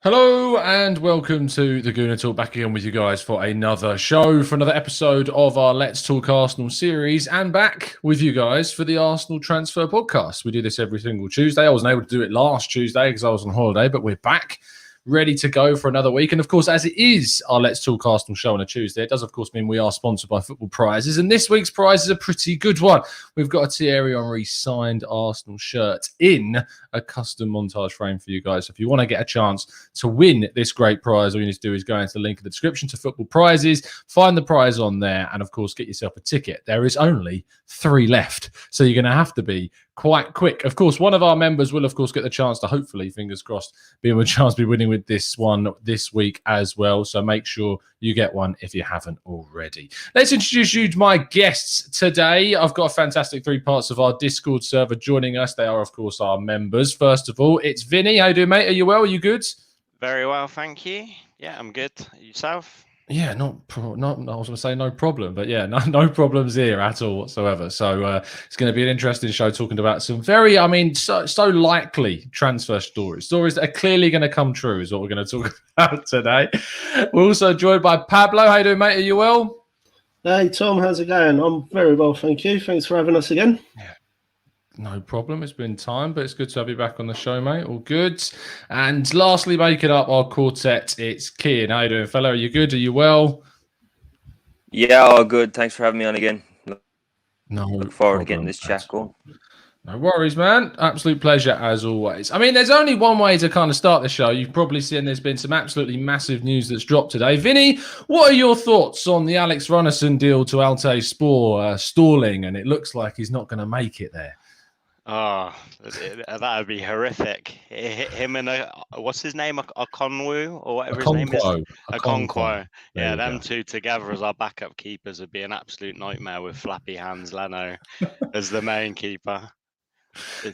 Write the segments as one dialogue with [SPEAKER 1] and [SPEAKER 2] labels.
[SPEAKER 1] Hello and welcome to the Gooner Talk, back again with you guys for another show, for another episode of our Let's Talk Arsenal series, and back with you guys for the Arsenal Transfer Podcast. We do this every single Tuesday. I wasn't able to do it last Tuesday because I was on holiday, but we're back, ready to go for another week. And of course, as it is our Let's Talk Arsenal show on a Tuesday, it does of course mean we are sponsored by Football Prizes, and this week's prize is a pretty good one. We've got a Thierry Henry signed Arsenal shirt in a custom montage frame for you guys. So if you want to get a chance to win this great prize, all you need to do is go into the link in the description to Football Prizes, find the prize on there, and of course get yourself a ticket. There is only 3 left, so you're going to have to be quite quick. Of course, one of our members will of course get the chance to, hopefully, fingers crossed, be able to chance to be winning with this one this week as well. So make sure you get one if you haven't already. Let's introduce you to my guests today. I've got a fantastic 3 parts of our Discord server joining us. They are, of course, our members. First of all, it's Vinny. How you doing, mate? Are you well? Are you good?
[SPEAKER 2] Very well, thank you. Yeah, I'm good. Yourself?
[SPEAKER 1] Yeah, not I was going to say no problem, but yeah, no problems here at all whatsoever. So it's going to be an interesting show talking about some very, so likely transfer stories that are clearly going to come true is what we're going to talk about today. We're also joined by Pablo. How you doing, mate? Are you well?
[SPEAKER 3] Hey, Tom, how's it going? I'm very well, thank you. Thanks for having us again.
[SPEAKER 1] Yeah. No problem. It's been time, but it's good to have you back on the show, mate. All good. And lastly, making up our quartet, it's Kian. How you doing, fella? Are you good? Are you well?
[SPEAKER 4] Yeah, all good. Thanks for having me on again.
[SPEAKER 1] Look
[SPEAKER 4] forward to getting this chat going.
[SPEAKER 1] No worries, man. Absolute pleasure as always. I mean, there's only one way to kind of start the show. You've probably seen there's been some absolutely massive news that's dropped today. Vinny, what are your thoughts on the Alex Runnison deal to Altay Spor stalling? And it looks like he's not going to make it there.
[SPEAKER 2] Oh, that would be horrific. Him and what's his name? Okonwu or whatever his name is. Okonkwo. Yeah, them two together as our backup keepers would be an absolute nightmare with Flappy Hands Leno as the main keeper.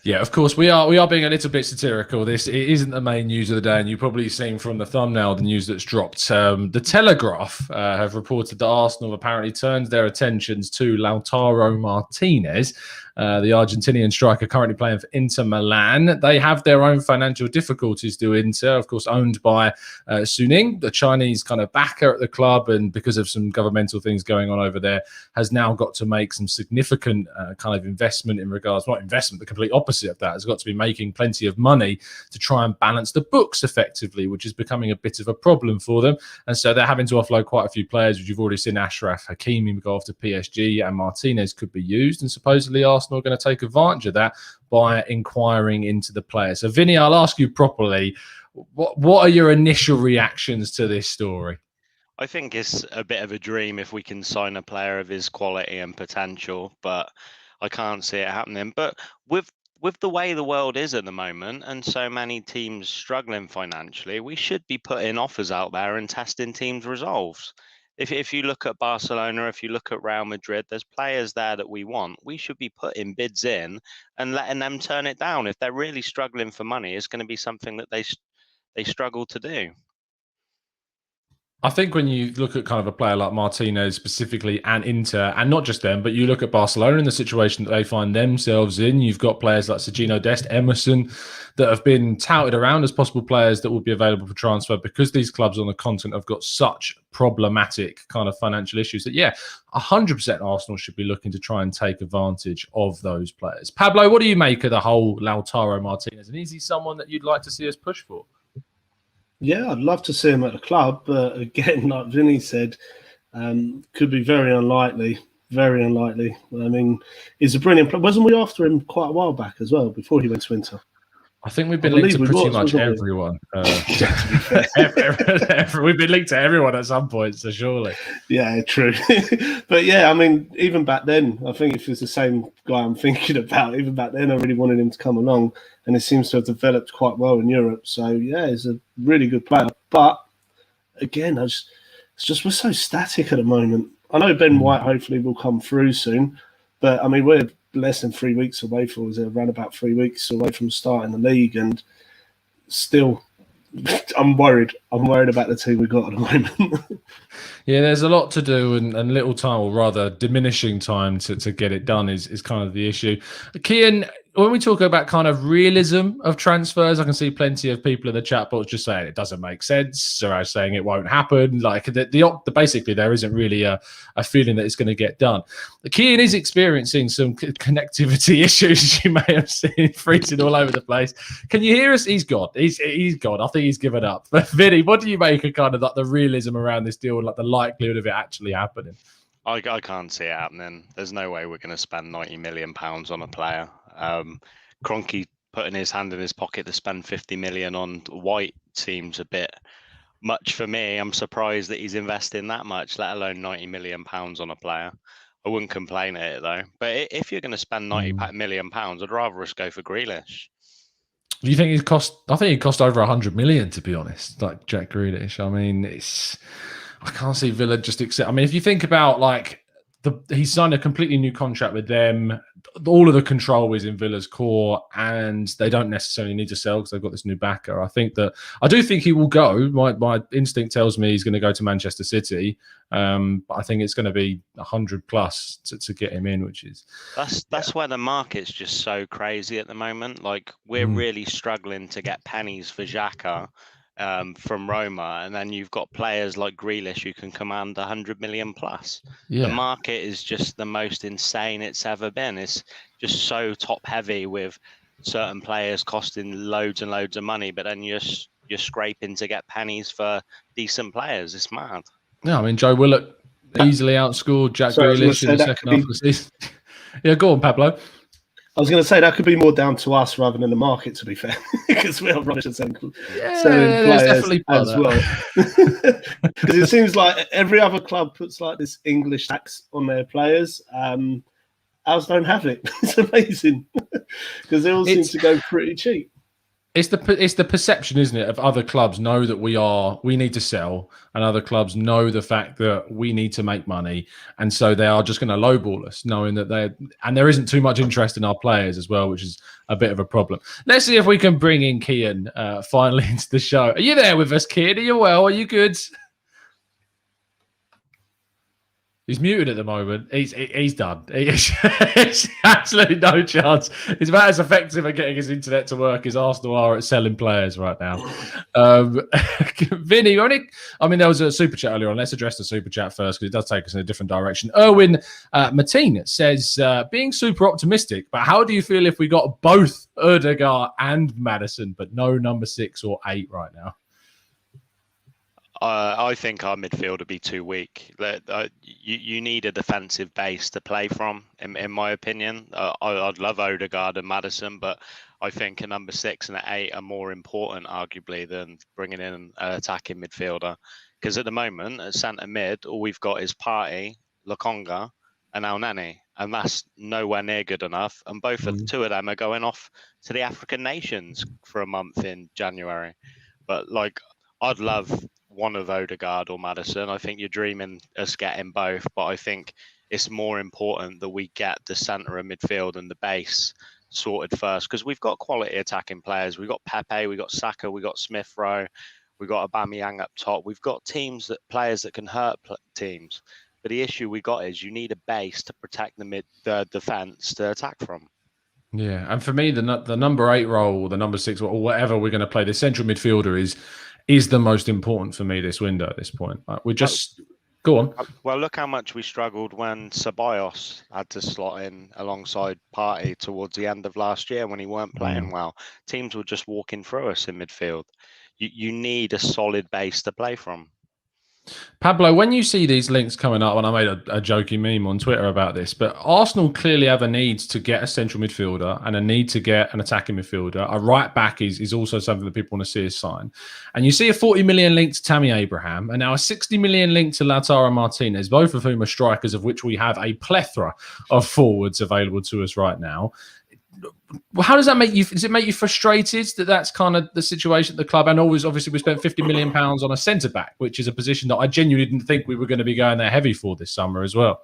[SPEAKER 1] Yeah, of course, we are being a little bit satirical. It isn't the main news of the day, and you've probably seen from the thumbnail the news that's dropped. The Telegraph have reported that Arsenal apparently turned their attentions to Lautaro Martinez, the Argentinian striker currently playing for Inter Milan. They have their own financial difficulties to Inter, of course, owned by Suning, the Chinese kind of backer at the club, and because of some governmental things going on over there, has now got to make some significant kind of investment in regards, not investment, the complete opposite of that, has got to be making plenty of money to try and balance the books effectively, which is becoming a bit of a problem for them. And so they're having to offload quite a few players, which you've already seen Ashraf Hakimi go off to PSG, and Martinez could be used. And supposedly Arsenal are going to take advantage of that by inquiring into the player. So Vinny, I'll ask you properly, what are your initial reactions to this story?
[SPEAKER 2] I think it's a bit of a dream if we can sign a player of his quality and potential, but I can't see it happening. But with the way the world is at the moment and so many teams struggling financially, we should be putting offers out there and testing teams' resolves. If you look at Barcelona, if you look at Real Madrid, there's players there that we want. We should be putting bids in and letting them turn it down. If they're really struggling for money, it's going to be something that they struggle to do.
[SPEAKER 1] I think when you look at kind of a player like Martinez specifically and Inter, and not just them, but you look at Barcelona and the situation that they find themselves in, you've got players like Sergino Dest, Emerson, that have been touted around as possible players that will be available for transfer because these clubs on the continent have got such problematic kind of financial issues that, yeah, 100% Arsenal should be looking to try and take advantage of those players. Pablo, what do you make of the whole Lautaro Martinez? And is he someone that you'd like to see us push for?
[SPEAKER 3] Yeah, I'd love to see him at the club, but again, like Vinny said, could be very unlikely. Very unlikely. I mean, he's a brilliant player. Wasn't we after him quite a while back as well, before he went to Inter?
[SPEAKER 1] I think we've been linked to pretty much everyone. We've been linked to everyone at some point, so surely.
[SPEAKER 3] Yeah, true. But yeah, I mean, even back then, I think if it's the same guy I'm thinking about, even back then I really wanted him to come along, and it seems to have developed quite well in Europe. So yeah, he's a really good player. But again, it's just we're so static at the moment. I know Ben White hopefully will come through soon, but I mean, we're less than 3 weeks away around about 3 weeks away from starting the league, and still I'm worried about the team we've got at the moment.
[SPEAKER 1] Yeah, there's a lot to do and little time, or rather diminishing time to get it done is kind of the issue. Kian, when we talk about kind of realism of transfers, I can see plenty of people in the chat box just saying it doesn't make sense, or saying it won't happen. Like basically, there isn't really a feeling that it's going to get done. Keane is experiencing some connectivity issues. You may have seen freezing all over the place. Can you hear us? He's gone. He's gone. I think he's given up. But Vinny, what do you make of kind of like the realism around this deal and like the likelihood of it actually happening?
[SPEAKER 2] I can't see it happening. There's no way we're going to spend £90 million on a player. Kroenke putting his hand in his pocket to spend 50 million on White seems a bit much for me. I'm surprised that he's investing that much, let alone £90 million on a player. I wouldn't complain at it though. But if you're going to spend £90 million, I'd rather us go for Grealish.
[SPEAKER 1] Do you think he's cost? I think he cost over 100 million, to be honest. Like Jack Grealish. I mean, I can't see Villa just accept. I mean, if you think about like he signed a completely new contract with them. All of the control is in Villa's core, and they don't necessarily need to sell because they've got this new backer. I do think he will go. My instinct tells me he's going to go to Manchester City, but I think it's going to be 100 plus to get him in, which is
[SPEAKER 2] that's where the market's just so crazy at the moment. Like we're really struggling to get pennies for Xhaka from Roma, and then you've got players like Grealish who can command 100 million plus. The market is just the most insane it's ever been. It's just so top heavy with certain players costing loads and loads of money, but then you're scraping to get pennies for decent players. It's mad.
[SPEAKER 1] Yeah, I mean Joe Willock easily outscored Jack Grealish in the second half of the season. Yeah, go on, Pablo.
[SPEAKER 3] I was going to say that could be more down to us rather than the market, to be fair, because we are rubbish at selling players as well. Because it seems like every other club puts like this English tax on their players. Ours don't have it. It's amazing because they all seem to go pretty cheap.
[SPEAKER 1] It's the perception, isn't it, of other clubs know that we need to sell, and other clubs know the fact that we need to make money, and so they are just going to lowball us, knowing that there isn't too much interest in our players as well, which is a bit of a problem. Let's see if we can bring in Kian finally into the show. Are you there with us, Kian? Are you well? Are you good? He's muted at the moment. He's done. He's absolutely no chance. He's about as effective at getting his internet to work as Arsenal are at selling players right now. Vinny, there was a super chat earlier on. Let's address the super chat first because it does take us in a different direction. Erwin Martinez says, being super optimistic, but how do you feel if we got both Ødegaard and Maddison, but no number 6 or 8 right now?
[SPEAKER 2] I think our midfield would be too weak. You need a defensive base to play from, in my opinion. I'd love Ødegaard and Maddison, but I think a number 6 and an 8 are more important, arguably, than bringing in an attacking midfielder. Because at the moment, at centre mid, all we've got is Partey, Lokonga, and El Neni, and that's nowhere near good enough. And two of them are going off to the African nations for a month in January. But I'd love one of Ødegaard or Maddison. I think you're dreaming us getting both, but I think it's more important that we get the centre of midfield and the base sorted first, because we've got quality attacking players. We've got Pepe, we've got Saka, we've got Smith Rowe, we've got Aubameyang up top. We've got players that can hurt teams. But the issue we got is you need a base to protect the defence to attack from.
[SPEAKER 1] Yeah, and for me, the number 8 role, the number 6, or whatever we're going to play, the central midfielder is the most important for me this window at this point. Go on.
[SPEAKER 2] Well, look how much we struggled when Ceballos had to slot in alongside Partey towards the end of last year when he weren't playing well. Teams were just walking through us in midfield. You need a solid base to play from.
[SPEAKER 1] Pablo, when you see these links coming up, and I made a jokey meme on Twitter about this, but Arsenal clearly have a need to get a central midfielder and a need to get an attacking midfielder. A right back is also something that people want to see us sign. And you see a 40 million link to Tammy Abraham and now a 60 million link to Lautaro Martinez, both of whom are strikers, of which we have a plethora of forwards available to us right now. How does that make you? Does it make you frustrated that that's kind of the situation at the club? And obviously we spent £50 million on a centre back, which is a position that I genuinely didn't think we were going to be going there heavy for this summer as well.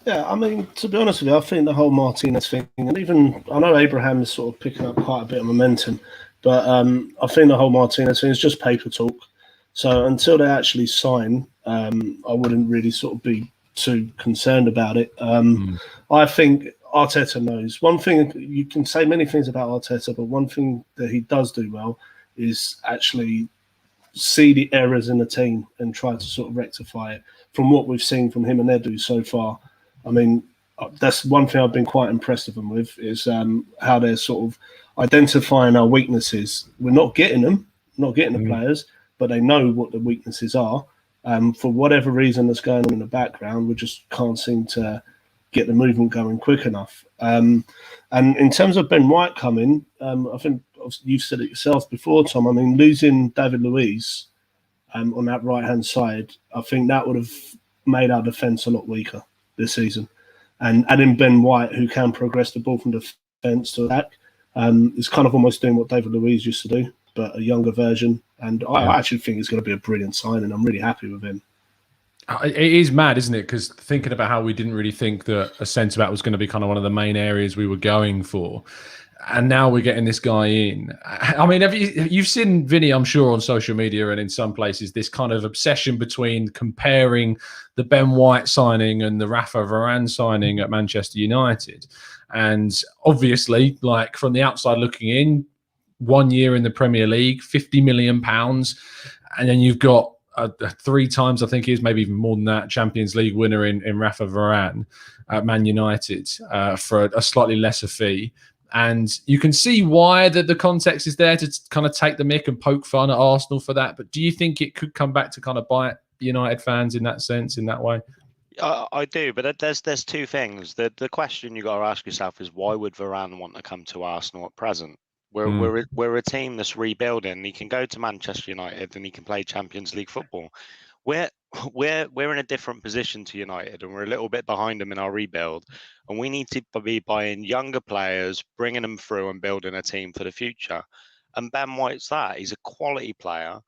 [SPEAKER 3] Yeah, I mean, to be honest with you, I think the whole Martinez thing, and even I know Abraham is sort of picking up quite a bit of momentum, but I think the whole Martinez thing is just paper talk. So until they actually sign, I wouldn't really sort of be too concerned about it. I think Arteta knows. One thing, you can say many things about Arteta, but one thing that he does do well is actually see the errors in the team and try to sort of rectify it. From what we've seen from him and Edu so far, I mean, that's one thing I've been quite impressed with them with, is how they're sort of identifying our weaknesses. We're not getting them, not getting the players, but they know what the weaknesses are. For whatever reason that's going on in the background, we just can't seem to get the movement going quick enough. And in terms of Ben White coming, I think you've said it yourself before, Tom. I mean, losing David Luiz on that right-hand side, I think that would have made our defence a lot weaker this season. And adding Ben White, who can progress the ball from defence to attack, is kind of almost doing what David Luiz used to do, but a younger version. And I actually think it's going to be a brilliant signing. I'm really happy with him.
[SPEAKER 1] It is mad, isn't it? Because thinking about how we didn't really think that a centre-back was going to be kind of one of the main areas we were going for. And now we're getting this guy in. I mean, you've seen Vinny, I'm sure, on social media and in some places, this kind of obsession between comparing the Ben White signing and the Rafa Varane signing at Manchester United. And obviously, like from the outside looking in, 1 year in the Premier League, £50 million. And then you've got 3 times, I think it is, maybe even more than that, Champions League winner in Rafa Varane at Man United for a slightly lesser fee. And you can see why the context is there to kind of take the mick and poke fun at Arsenal for that. But do you think it could come back to kind of bite United fans in that sense, in that way?
[SPEAKER 2] I do, but there's 2 things. The question you got to ask yourself is, why would Varane want to come to Arsenal at present? We're a team that's rebuilding. He can go to Manchester United and he can play Champions League football. We're in a different position to United, and we're a little bit behind them in our rebuild. And we need to be buying younger players, bringing them through, and building a team for the future. And Ben White's that. He's a quality player.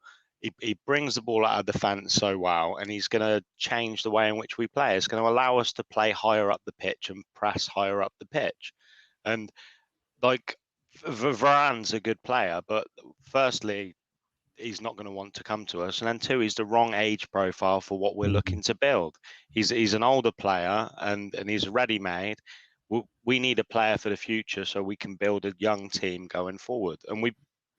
[SPEAKER 2] He brings the ball out of defence so well, and he's going to change the way in which we play. It's going to allow us to play higher up the pitch and press higher up the pitch. And like, Varane's a good player, but firstly, he's not going to want to come to us, and then 2, he's the wrong age profile for what we're looking to build. He's an older player, and he's ready-made. We need a player for the future so we can build a young team going forward. And we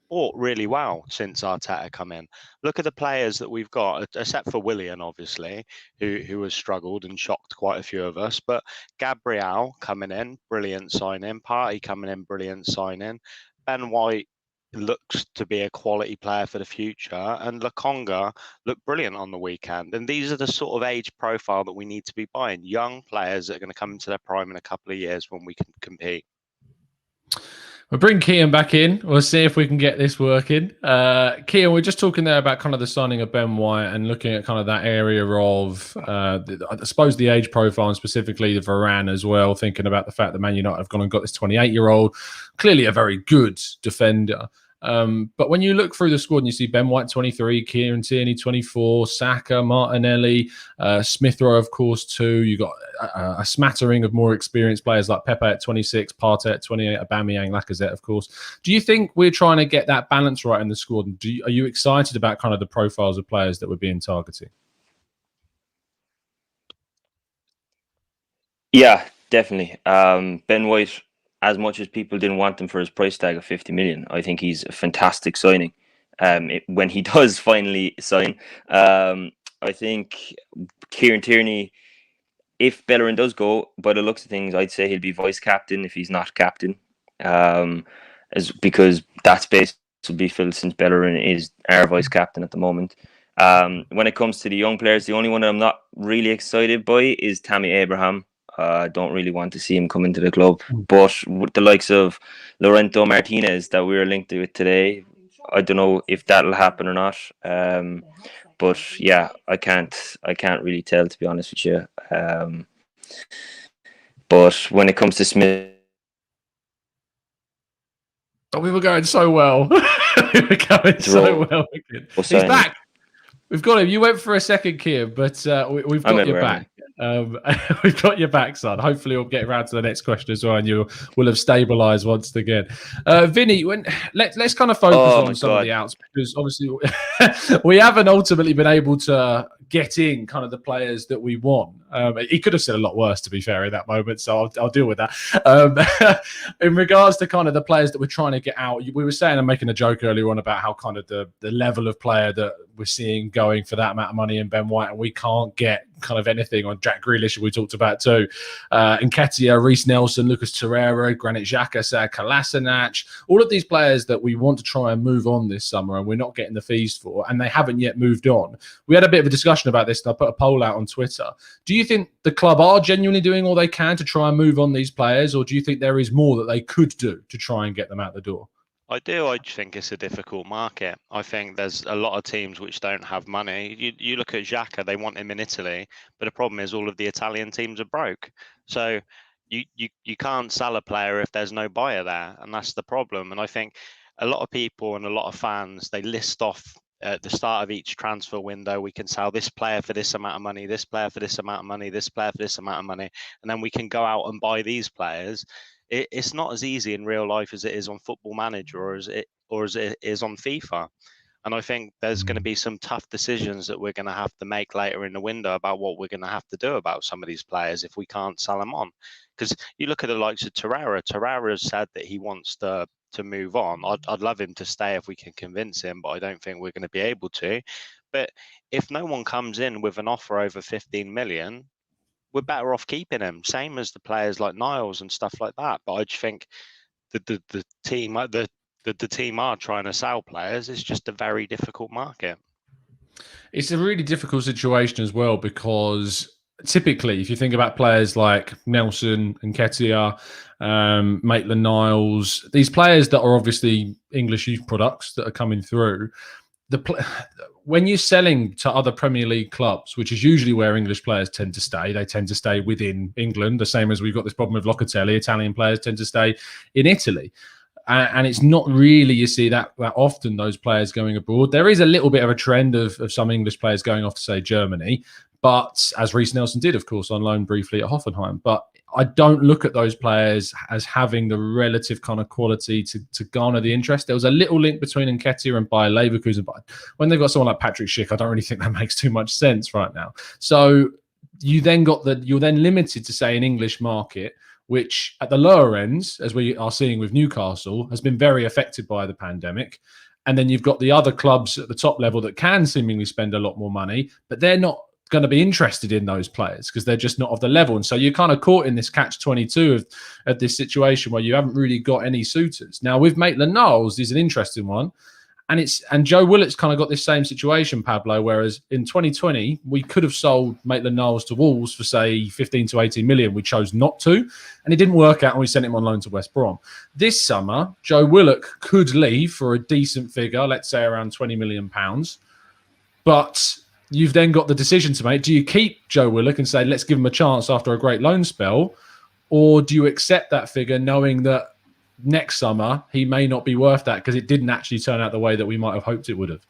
[SPEAKER 2] bought really well since Arteta come in. Look at the players that we've got, except for Willian, obviously, who has struggled and shocked quite a few of us. But Gabriel coming in, brilliant signing. Partey coming in, brilliant signing. Ben White looks to be a quality player for the future, and Lokonga looked brilliant on the weekend. And these are the sort of age profile that we need to be buying, young players that are going to come into their prime in a couple of years when we can compete.
[SPEAKER 1] We'll bring Kian back in. We'll see if we can get this working. Kian, we're just talking there about kind of the signing of Ben White and looking at kind of that area of, I suppose, the age profile and specifically the Varane as well, thinking about the fact that Man United have gone and got this 28-year-old, clearly a very good defender. But when you look through the squad and you see Ben White 23, Kieran Tierney 24, Saka, Martinelli, Smith Rowe, of course, 2. You got a smattering of more experienced players like Pepe at 26, Partey at 28, Aubameyang, Lacazette, of course. Do you think we're trying to get that balance right in the squad? And are you excited about kind of the profiles of players that we're being targeted?
[SPEAKER 4] Yeah, definitely. Ben White, as much as people didn't want him for his price tag of 50 million, I think he's a fantastic signing. When he does finally sign, I think Kieran Tierney, if Bellerin does go, by the looks of things, I'd say he'll be vice captain if he's not captain, because that space will be filled since Bellerin is our vice captain at the moment. When it comes to the young players, the only one that I'm not really excited by is Tammy Abraham. I don't really want to see him come into the club. But with the likes of Lautaro Martinez that we were linked with today, I don't know if that'll happen or not. But yeah, I can't really tell, to be honest with you. But when it comes to Smith,
[SPEAKER 1] we were going so well. We were going so well. He's back. We've got him. You went for a second, Kian, but we've got your back. We've got your back, son. Hopefully, we'll get around to the next question as well, and you will have stabilised once again. Vinny, let's kind of focus on some of the outs, because obviously we haven't ultimately been able to getting kind of the players that we want. He could have said a lot worse, to be fair, in that moment, so I'll deal with that. In regards to kind of the players that we're trying to get out, we were saying and making a joke earlier on about how kind of the level of player that we're seeing going for that amount of money in Ben White, and we can't get kind of anything on Jack Grealish, we talked about too. Nketiah, Reece Nelson, Lucas Torreira, Granit Xhaka, Sad Kolasinac, all of these players that we want to try and move on this summer and we're not getting the fees for, and they haven't yet moved on. We had a bit of a discussion about this, and I put a poll out on Twitter. Do you think the club are genuinely doing all they can to try and move on these players, or do you think there is more that they could do to try and get them out the door?
[SPEAKER 2] I do. I think it's a difficult market. I think there's a lot of teams which don't have money. You look at Xhaka, they want him in Italy, but the problem is all of the Italian teams are broke. So you can't sell a player if there's no buyer there, and that's the problem. And I think a lot of people and a lot of fans, they list off at the start of each transfer window, we can sell this player for this amount of money, this player for this amount of money, this player for this amount of money, and then we can go out and buy these players. It's not as easy in real life as it is on Football Manager or as it is on FIFA. And I think there's going to be some tough decisions that we're going to have to make later in the window about what we're going to have to do about some of these players if we can't sell them on. Because you look at the likes of Torreira. Torreira has said that he wants to move on. I'd love him to stay if we can convince him, but I don't think we're going to be able to. But if no one comes in with an offer over 15 million, we're better off keeping him. Same as the players like Niles and stuff like that. But I just think the team are trying to sell players. It's just a very difficult market.
[SPEAKER 1] It's a really difficult situation as well, because typically, if you think about players like Nelson and Nketiah, Maitland-Niles, these players that are obviously English youth products that are coming through, when you're selling to other Premier League clubs, which is usually where English players tend to stay, they tend to stay within England, the same as we've got this problem with Locatelli. Italian players tend to stay in Italy. And it's not really, you see, that often those players going abroad. There is a little bit of a trend of some English players going off to, say, Germany, but as Reece Nelson did, of course, on loan briefly at Hoffenheim. But I don't look at those players as having the relative kind of quality to garner the interest. There was a little link between Nketiah and Bayer Leverkusen, but when they've got someone like Patrick Schick, I don't really think that makes too much sense right now. So you're then limited to, say, an English market, which at the lower ends, as we are seeing with Newcastle, has been very affected by the pandemic. And then you've got the other clubs at the top level that can seemingly spend a lot more money, but they're not going to be interested in those players because they're just not of the level. And so you're kind of caught in this catch-22 of this situation where you haven't really got any suitors. Now, with Maitland-Niles is an interesting one. And Joe Willock's kind of got this same situation, Pablo, whereas in 2020, we could have sold Maitland-Niles to Wolves for, say, 15 to 18 million. We chose not to, and it didn't work out, and we sent him on loan to West Brom. This summer, Joe Willock could leave for a decent figure, let's say around £20 million. But you've then got the decision to make. Do you keep Joe Willock and say, let's give him a chance after a great loan spell? Or do you accept that figure knowing that next summer he may not be worth that because it didn't actually turn out the way that we might have hoped it would have?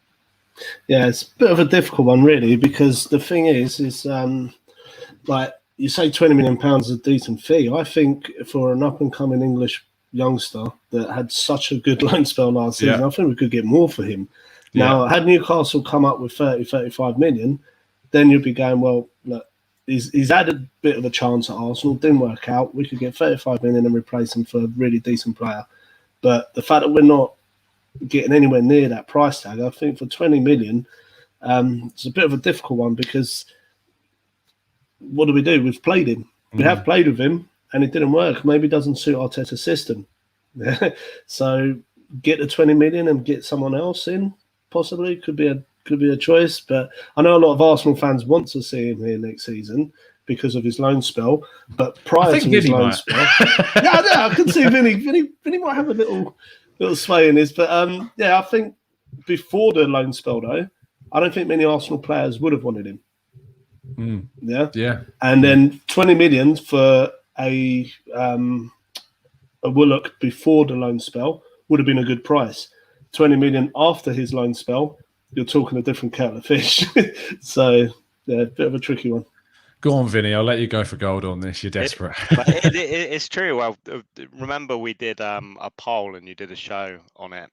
[SPEAKER 3] Yeah, it's a bit of a difficult one, really, because the thing is like you say, £20 million is a decent fee. I think for an up-and-coming English youngster that had such a good loan spell last season, I think we could get more for him. Now, had Newcastle come up with 35 million, then you'd be going, well, look, he's had a bit of a chance at Arsenal, didn't work out. We could get 35 million and replace him for a really decent player. But the fact that we're not getting anywhere near that price tag, I think for 20 million, it's a bit of a difficult one because what do? We've played him. We have played with him and it didn't work. Maybe it doesn't suit Arteta's system. So get the 20 million and get someone else in, possibly, could be a choice. But I know a lot of Arsenal fans want to see him here next season because of his loan spell. But prior to his loan spell, I could see Vinny might have a little sway in this. But I think before the loan spell, though, I don't think many Arsenal players would have wanted him. Yeah. And then 20 million for a Willock before the loan spell would have been a good price. 20 million after his loan spell, you're talking a different kettle of fish. So, yeah, a bit of a tricky one.
[SPEAKER 1] Go on, Vinny. I'll let you go for gold on this. You're desperate.
[SPEAKER 2] It's true. Well, remember we did a poll and you did a show on it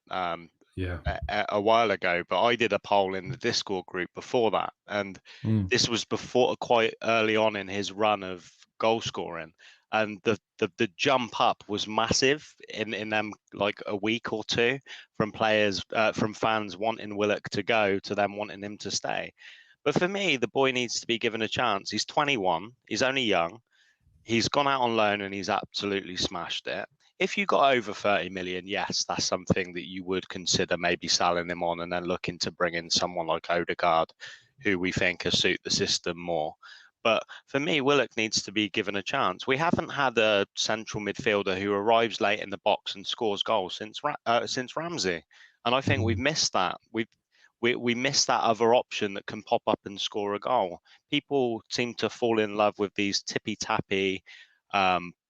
[SPEAKER 1] Yeah.
[SPEAKER 2] a while ago, but I did a poll in the Discord group before that, and this was before quite early on in his run of goal scoring, and the jump up was massive in them like a week or two from players from fans wanting Willock to go to them wanting him to stay. But for me, the boy needs to be given a chance. He's 21. He's only young. He's gone out on loan and he's absolutely smashed it. If you got over 30 million, yes, that's something that you would consider maybe selling him on and then looking to bring in someone like Odegaard, who we think will suit the system more. But for me, Willock needs to be given a chance. We haven't had a central midfielder who arrives late in the box and scores goals since Ramsey, and I think we've missed that. We miss that other option that can pop up and score a goal. People seem to fall in love with these tippy-tappy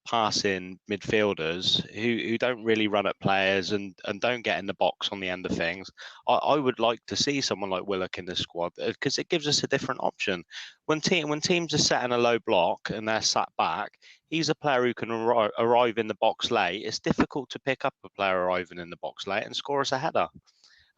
[SPEAKER 2] passing midfielders who don't really run at players and don't get in the box on the end of things. I would like to see someone like Willock in the squad because it gives us a different option. When teams are set in a low block and they're sat back, he's a player who can arrive in the box late. It's difficult to pick up a player arriving in the box late and score us a header.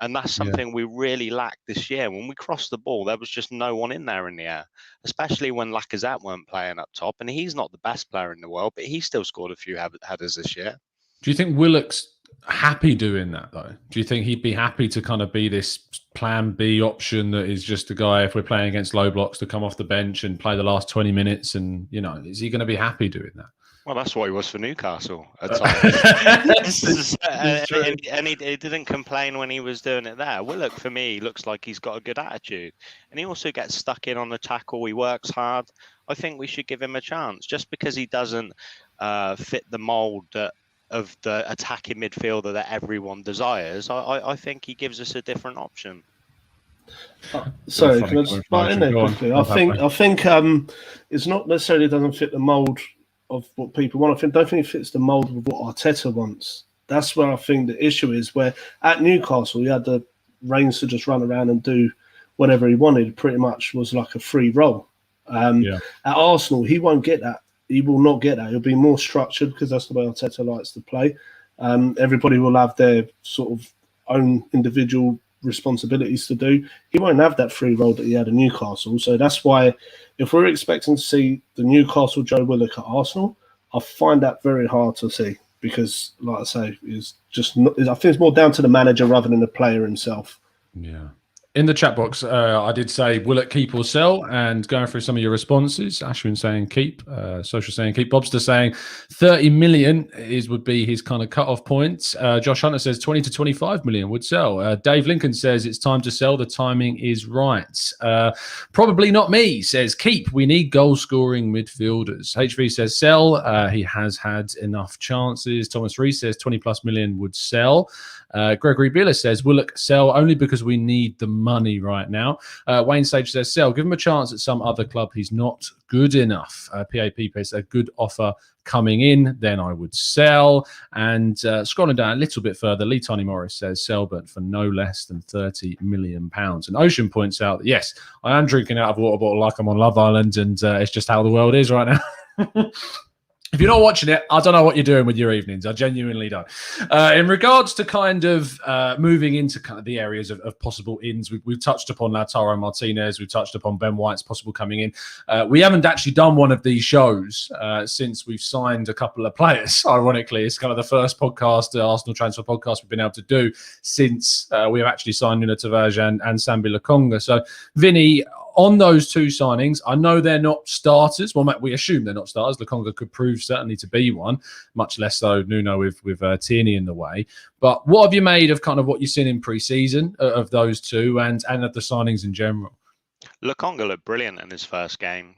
[SPEAKER 2] And that's something we really lacked this year. When we crossed the ball, there was just no one in there in the air, especially when Lacazette weren't playing up top. And he's not the best player in the world, but he still scored a few headers this year.
[SPEAKER 1] Do you think Willock's happy doing that, though? Do you think he'd be happy to kind of be this plan B option that is just a guy, if we're playing against low blocks, to come off the bench and play the last 20 minutes? And, is he going to be happy doing that?
[SPEAKER 2] Well, that's what he was for Newcastle at times. and he didn't complain when he was doing it there. Willock, for me, looks like he's got a good attitude. And he also gets stuck in on the tackle. He works hard. I think we should give him a chance. Just because he doesn't fit the mould of the attacking midfielder that everyone desires, I think he gives us a different option.
[SPEAKER 3] Sorry, can I just butt in there quickly? I think it's not necessarily doesn't fit the mould of what people want. I don't think it fits the mould of what Arteta wants. That's where I think the issue is, where at Newcastle he had the reins to just run around and do whatever he wanted, pretty much was like a free role. At Arsenal, he won't get that. He will not get that. He'll be more structured because that's the way Arteta likes to play. Everybody will have their sort of own individual responsibilities to do. He won't have that free role that he had in Newcastle. So that's why, if we're expecting to see the Newcastle Joe Willock at Arsenal, I find that very hard to see because, like I say, is just not, I think it's more down to the manager rather than the player himself.
[SPEAKER 1] Yeah. In the chat box, I did say Willock keep or sell, and going through some of your responses. Ashwin saying keep, Social saying keep, Bobster saying 30 million would be his kind of cut-off point. Josh Hunter says 20 to 25 million would sell. Dave Lincoln says it's time to sell. The timing is right. Probably not me, says keep. We need goal-scoring midfielders. HV says sell. He has had enough chances. Thomas Rees says 20 plus million would sell. Gregory Bieler says Willock sell only because we need the money right now. Wayne Sage says sell. Give him a chance at some other club. He's not good enough. PAP says a good offer coming in, then I would sell. And scrolling down a little bit further, Lee Tony Morris says sell, but for no less than £30 million. And Ocean points out that, yes, I am drinking out of a water bottle like I'm on Love Island, and it's just how the world is right now. If you're not watching it, I don't know what you're doing with your evenings. I genuinely don't. In regards to kind of moving into kind of the areas of possible ins, we've touched upon Lautaro Martinez. We've touched upon Ben White's possible coming in. We haven't actually done one of these shows since we've signed a couple of players. Ironically, it's kind of the first podcast, the Arsenal transfer podcast, we've been able to do since we have actually signed Nuno Tavares and Sambi Lokonga. So, Vinny, on those two signings, I know they're not starters. Well, we assume they're not starters. Lokonga could prove certainly to be one, much less so Nuno with Tierney in the way. But what have you made of kind of what you've seen in pre-season of those two and of the signings in general?
[SPEAKER 2] Lokonga looked brilliant in his first game.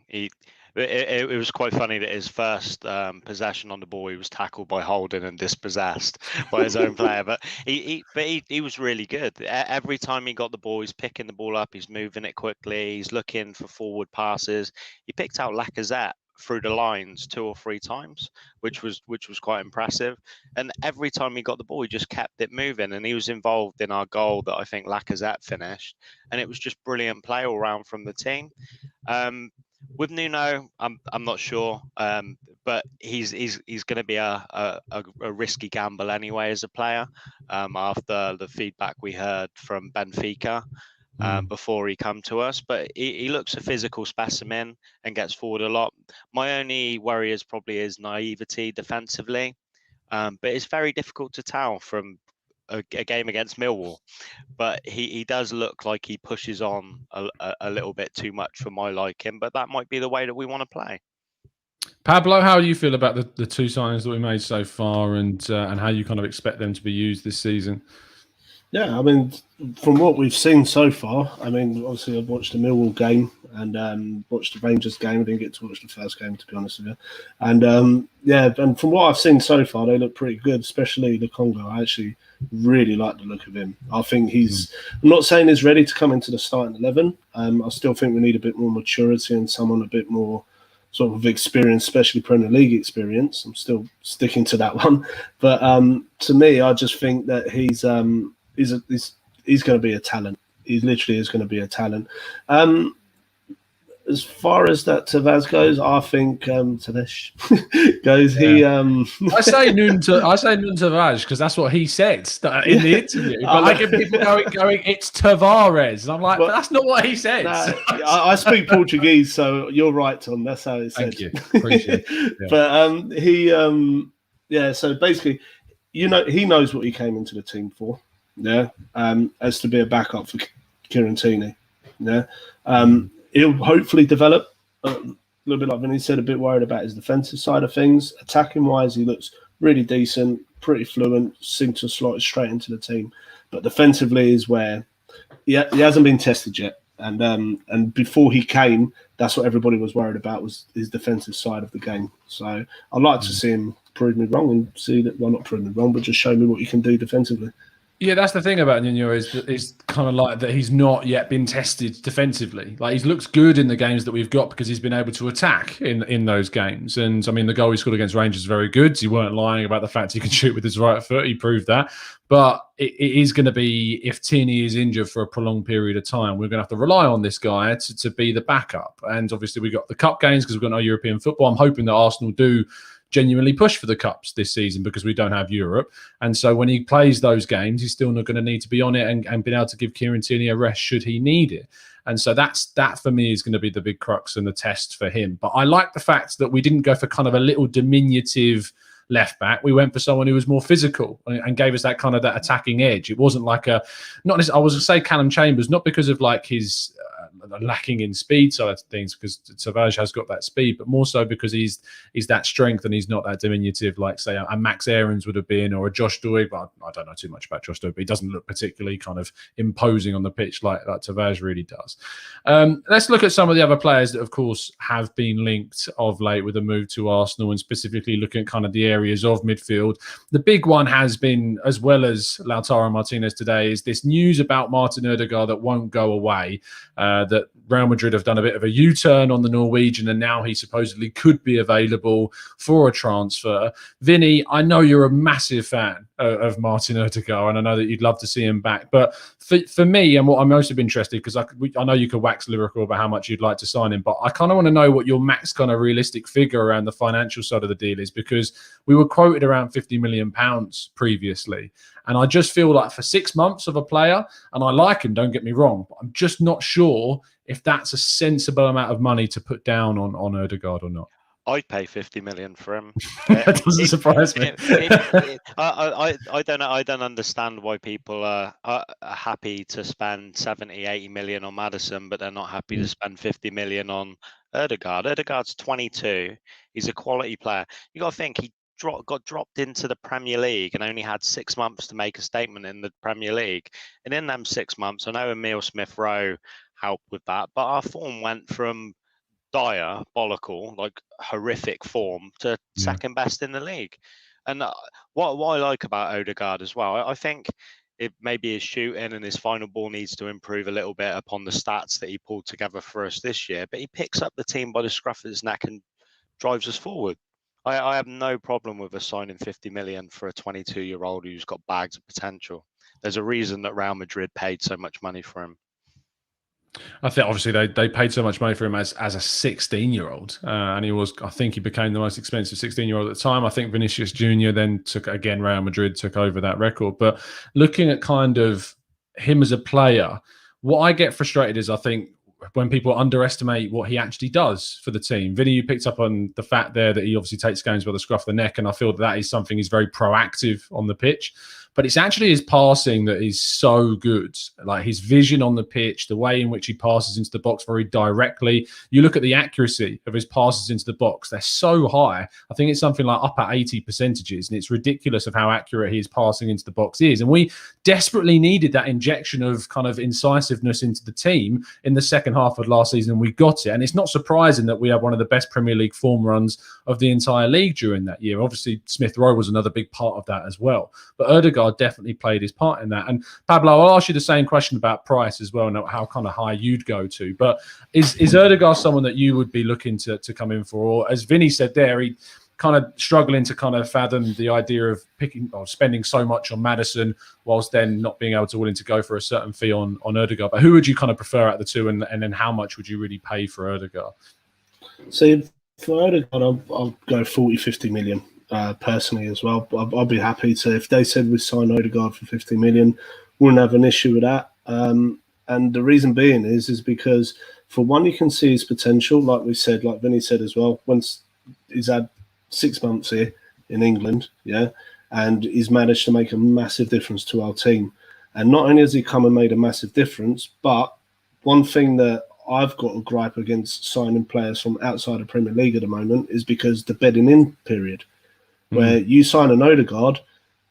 [SPEAKER 2] It was quite funny that his first possession on the ball, he was tackled by Holden and dispossessed by his own player. But he was really good. Every time he got the ball, he's picking the ball up, he's moving it quickly, he's looking for forward passes. He picked out Lacazette through the lines 2 or 3 times, which was quite impressive. And every time he got the ball, he just kept it moving. And he was involved in our goal that I think Lacazette finished. And it was just brilliant play all round from the team. With Nuno, I'm not sure, but he's going to be a risky gamble anyway as a player. After the feedback we heard from Benfica before he come to us, but he looks a physical specimen and gets forward a lot. My only worry is probably his naivety defensively, but it's very difficult to tell from a game against Millwall. But he does look like he pushes on a little bit too much for my liking, but that might be the way that we want to play.
[SPEAKER 1] Pablo, how do you feel about the two signings that we made so far, and how you kind of expect them to be used this season?
[SPEAKER 3] Yeah, I mean, from what we've seen so far, I mean, obviously I've watched the Millwall game and watched the Rangers game. I didn't get to watch the first game, to be honest with you. And yeah, and from what I've seen so far, they look pretty good, especially the Congo. I actually really like the look of him. I think he's, I'm not saying he's ready to come into the starting 11. I still think we need a bit more maturity and someone a bit more sort of experience, especially Premier League experience. I'm still sticking to that one. But to me, I just think that he's going to be a talent. He literally is going to be a talent. As far as that Tavares goes, I think Tavares goes. Yeah.
[SPEAKER 1] I say Nun Tavares because that's what he said in the interview. But I get people going, it's Tavares, and I'm like, but that's not what he said.
[SPEAKER 3] Nah, I speak Portuguese, so you're right, Tom. That's how it's said.
[SPEAKER 1] Thank you. Appreciate it. Yeah.
[SPEAKER 3] But yeah. So basically, he knows what he came into the team for. Yeah, as to be a backup for Kieran Tierney. Yeah, he'll hopefully develop a little bit like Vinny said. A bit worried about his defensive side of things. Attacking wise, he looks really decent, pretty fluent. Seems to slot straight into the team. But defensively is where he hasn't been tested yet. And before he came, that's what everybody was worried about, was his defensive side of the game. So I'd like to see him prove me wrong and see that, well, not prove me wrong, but just show me what he can do defensively.
[SPEAKER 1] Yeah, that's the thing about Nuno is kind of like that he's not yet been tested defensively. Like, he looks good in the games that we've got because he's been able to attack in those games. And I mean, the goal he scored against Rangers is very good. He weren't lying about the fact he can shoot with his right foot. He proved that. But it is going to be, if Tierney is injured for a prolonged period of time, we're going to have to rely on this guy to be the backup. And obviously we've got the cup games because we've got no European football. I'm hoping that Arsenal do genuinely push for the cups this season because we don't have Europe. And so when he plays those games, he's still not going to need to be on it and be able to give Kieran Tierney a rest should he need it. And so that for me is going to be the big crux and the test for him. But I like the fact that we didn't go for kind of a little diminutive left back. We went for someone who was more physical and gave us that kind of that attacking edge. It wasn't like I was going to say Callum Chambers, not because of like his lacking in speed side of things, because Tavares has got that speed, but more so because he's that strength and he's not that diminutive like, say, a Max Aarons would have been, or a Josh Doig. But I don't know too much about Josh Doig, but he doesn't look particularly kind of imposing on the pitch like Tavares really does. Let's look at some of the other players that, of course, have been linked of late with a move to Arsenal, and specifically looking at kind of the areas of midfield. The big one has been, as well as Lautaro Martinez today, is this news about Martin Ødegaard that won't go away, that Real Madrid have done a bit of a U-turn on the Norwegian, and now he supposedly could be available for a transfer. Vinny, I know you're a massive fan of Martin Ødegaard, and I know that you'd love to see him back. But for me, and what I'm most interested, because I know you could wax lyrical about how much you'd like to sign him, but I kind of want to know what your max kind of realistic figure around the financial side of the deal is, because we were quoted around £50 million previously. And I just feel like for 6 months of a player, and I like him, don't get me wrong, but I'm just not sure if that's a sensible amount of money to put down on Ødegaard or not.
[SPEAKER 2] I'd pay 50 million for him.
[SPEAKER 1] That doesn't surprise me.
[SPEAKER 2] I don't know. I don't understand why people are happy to spend 70, 80 million on Maddison, but they're not happy to spend 50 million on Ødegaard. Ødegaard's 22. He's a quality player. You got to think he got dropped into the Premier League and only had 6 months to make a statement in the Premier League. And in them 6 months, I know Emile Smith-Rowe helped with that, but our form went from dire, bollockal, like horrific form to second best in the league. And what I like about Ødegaard as well, I think it maybe his shooting and his final ball needs to improve a little bit upon the stats that he pulled together for us this year, but he picks up the team by the scruff of his neck and drives us forward. I have no problem with us signing 50 million for a 22-year-old who's got bags of potential. There's a reason that Real Madrid paid so much money for him.
[SPEAKER 1] I think obviously they paid so much money for him as a 16-year-old, and I think he became the most expensive 16-year-old at the time. I think Vinicius Junior then Real Madrid took over that record. But looking at kind of him as a player, what I get frustrated is I think when people underestimate what he actually does for the team. Vinny, you picked up on the fact there that he obviously takes games by the scruff of the neck, and I feel that is something he's very proactive on the pitch. But it's actually his passing that is so good. Like his vision on the pitch, the way in which he passes into the box very directly. You look at the accuracy of his passes into the box, they're so high. I think it's something like up at 80%, and it's ridiculous of how accurate his passing into the box is. And we desperately needed that injection of kind of incisiveness into the team in the second half of last season, and we got it. And it's not surprising that we had one of the best Premier League form runs of the entire league during that year. Obviously, Smith Rowe was another big part of that as well. But Ødegaard definitely played his part in that. And Pablo, I'll ask you the same question about price as well, and how kind of high you'd go to. But is Ødegaard someone that you would be looking to come in for? Or as Vinny said there, he kind of struggling to kind of fathom the idea of picking or spending so much on Maddison whilst then not being able to willing to go for a certain fee on Ødegaard. But who would you kind of prefer out of the two, and then how much would you really pay for Ødegaard?
[SPEAKER 3] So for Ødegaard, I'll go 40, 50 million. Personally as well, I'll be happy to, if they said we sign Ødegaard for 50 million, wouldn't have an issue with that. And the reason being is because for one, you can see his potential, like we said, like Vinny said as well. Once he's had 6 months here in England, and he's managed to make a massive difference to our team. And not only has he come and made a massive difference, but one thing that I've got a gripe against signing players from outside of Premier League at the moment is because the bedding in period. Where you sign an Ødegaard,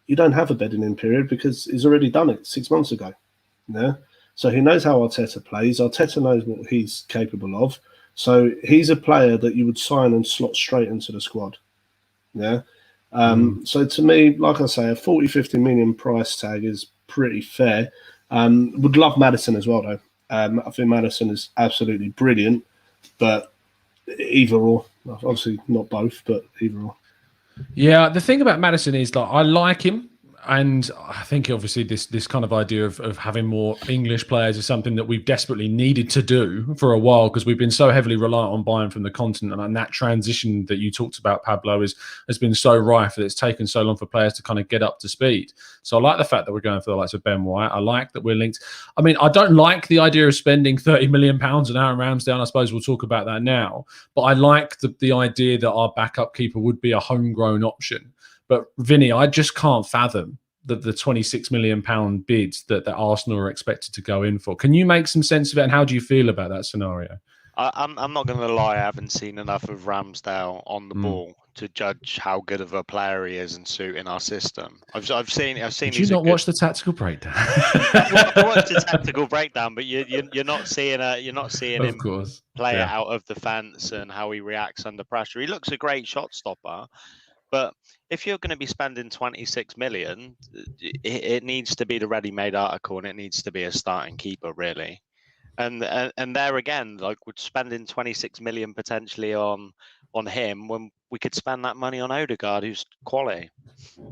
[SPEAKER 3] you don't have a bedding in period because he's already done it 6 months ago. So he knows how Arteta plays. Arteta knows what he's capable of. So he's a player that you would sign and slot straight into the squad. So to me, like I say, a 40, 50 million price tag is pretty fair. Would love Maddison as well, though. I think Maddison is absolutely brilliant, but either or. Obviously not both, but either or.
[SPEAKER 1] Yeah, the thing about Maddison is that I like him, and I think obviously this kind of idea of having more English players is something that we've desperately needed to do for a while, because we've been so heavily reliant on buying from the continent, and that transition that you talked about, Pablo, has been so rife that it's taken so long for players to kind of get up to speed. So I like the fact that we're going for the likes of Ben White. I like that we're linked. I mean, I don't like the idea of spending £30 million on Aaron Ramsdale. I suppose we'll talk about that now. But I like the idea that our backup keeper would be a homegrown option. But Vinny, I just can't fathom the £26 million bid that Arsenal are expected to go in for. Can you make some sense of it, and how do you feel about that scenario?
[SPEAKER 2] I'm not going to lie, I haven't seen enough of Ramsdale on the ball to judge how good of a player he is and suiting our system. I've seen.
[SPEAKER 1] Did you not watch the tactical breakdown?
[SPEAKER 2] I watched the tactical breakdown, but you're not seeing him play it out of the fence and how he reacts under pressure. He looks a great shot stopper, but if you're going to be spending 26 million, it needs to be the ready-made article, and it needs to be a starting keeper, really. And there again, like, we're spending 26 million potentially on him when we could spend that money on Ødegaard, who's quality.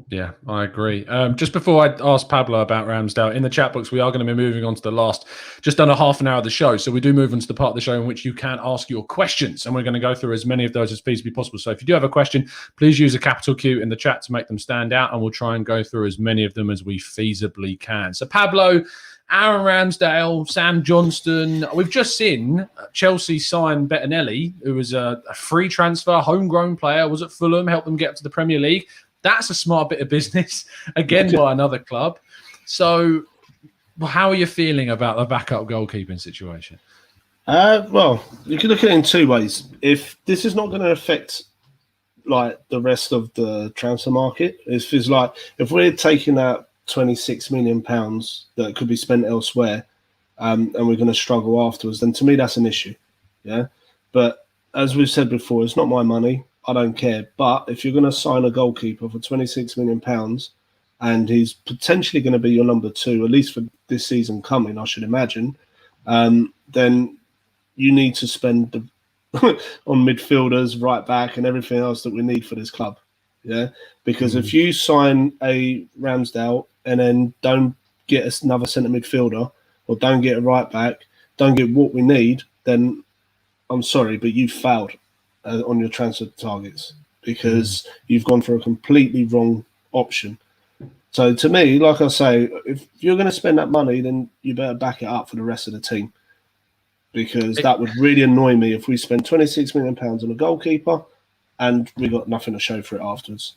[SPEAKER 1] Yeah, I agree. Just before I ask Pablo about Ramsdale, in the chat box, we are going to be moving on to the last, just under half an hour of the show. So we do move on to the part of the show in which you can ask your questions, and we're going to go through as many of those as feasibly possible. So if you do have a question, please use a capital Q in the chat to make them stand out, and we'll try and go through as many of them as we feasibly can. So Pablo, Aaron Ramsdale, Sam Johnston. We've just seen Chelsea sign Bettinelli, who was a free transfer, homegrown player, was at Fulham, helped them get up to the Premier League. That's a smart bit of business, again, by another club. So how are you feeling about the backup goalkeeping situation?
[SPEAKER 3] Well, you can look at it in two ways. If this is not going to affect like the rest of the transfer market, if we're taking out £26 million that could be spent elsewhere, and we're going to struggle afterwards, then to me that's an issue. But as we've said before, it's not my money. I don't care. But if you're going to sign a goalkeeper for £26 million and he's potentially going to be your number two, at least for this season coming, I should imagine, then you need to spend on midfielders, right back, and everything else that we need for this club. Because if you sign a Ramsdale and then don't get another centre midfielder or don't get a right back, don't get what we need, then I'm sorry, but you've failed on your transfer targets because you've gone for a completely wrong option. So to me, like I say, if you're going to spend that money, then you better back it up for the rest of the team, because that would really annoy me if we spend £26 million on a goalkeeper and we got nothing to show for it afterwards.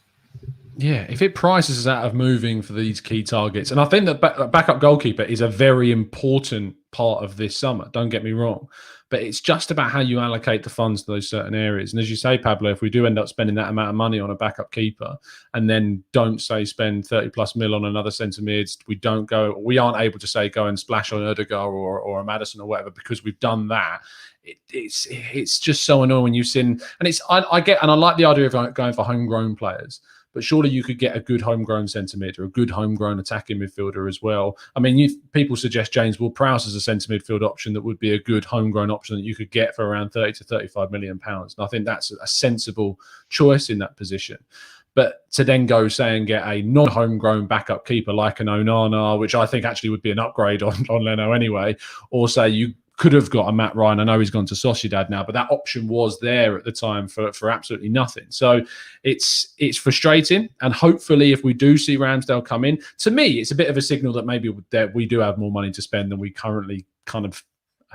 [SPEAKER 1] Yeah, if it prices us out of moving for these key targets, and I think that backup goalkeeper is a very important part of this summer, don't get me wrong, but it's just about how you allocate the funds to those certain areas. And as you say, Pablo, if we do end up spending that amount of money on a backup keeper and then don't say spend 30 plus mil on another centre mid, we aren't able to say go and splash on Ødegaard or a Maddison or whatever because we've done that. It's just so annoying when you've seen, and I like the idea of going for homegrown players. But surely you could get a good homegrown centre mid or a good homegrown attacking midfielder as well. I mean, people suggest James Ward-Prowse as a centre midfield option that would be a good homegrown option that you could get for around 30 to 35 million pounds. And I think that's a sensible choice in that position. But to then go say and get a non-homegrown backup keeper like an Onana, which I think actually would be an upgrade on Leno anyway, or say you could have got a Matt Ryan. I know he's gone to Sociedad now, but that option was there at the time for absolutely nothing. So it's frustrating. And hopefully if we do see Ramsdale come in, to me, it's a bit of a signal that maybe that we do have more money to spend than we currently kind of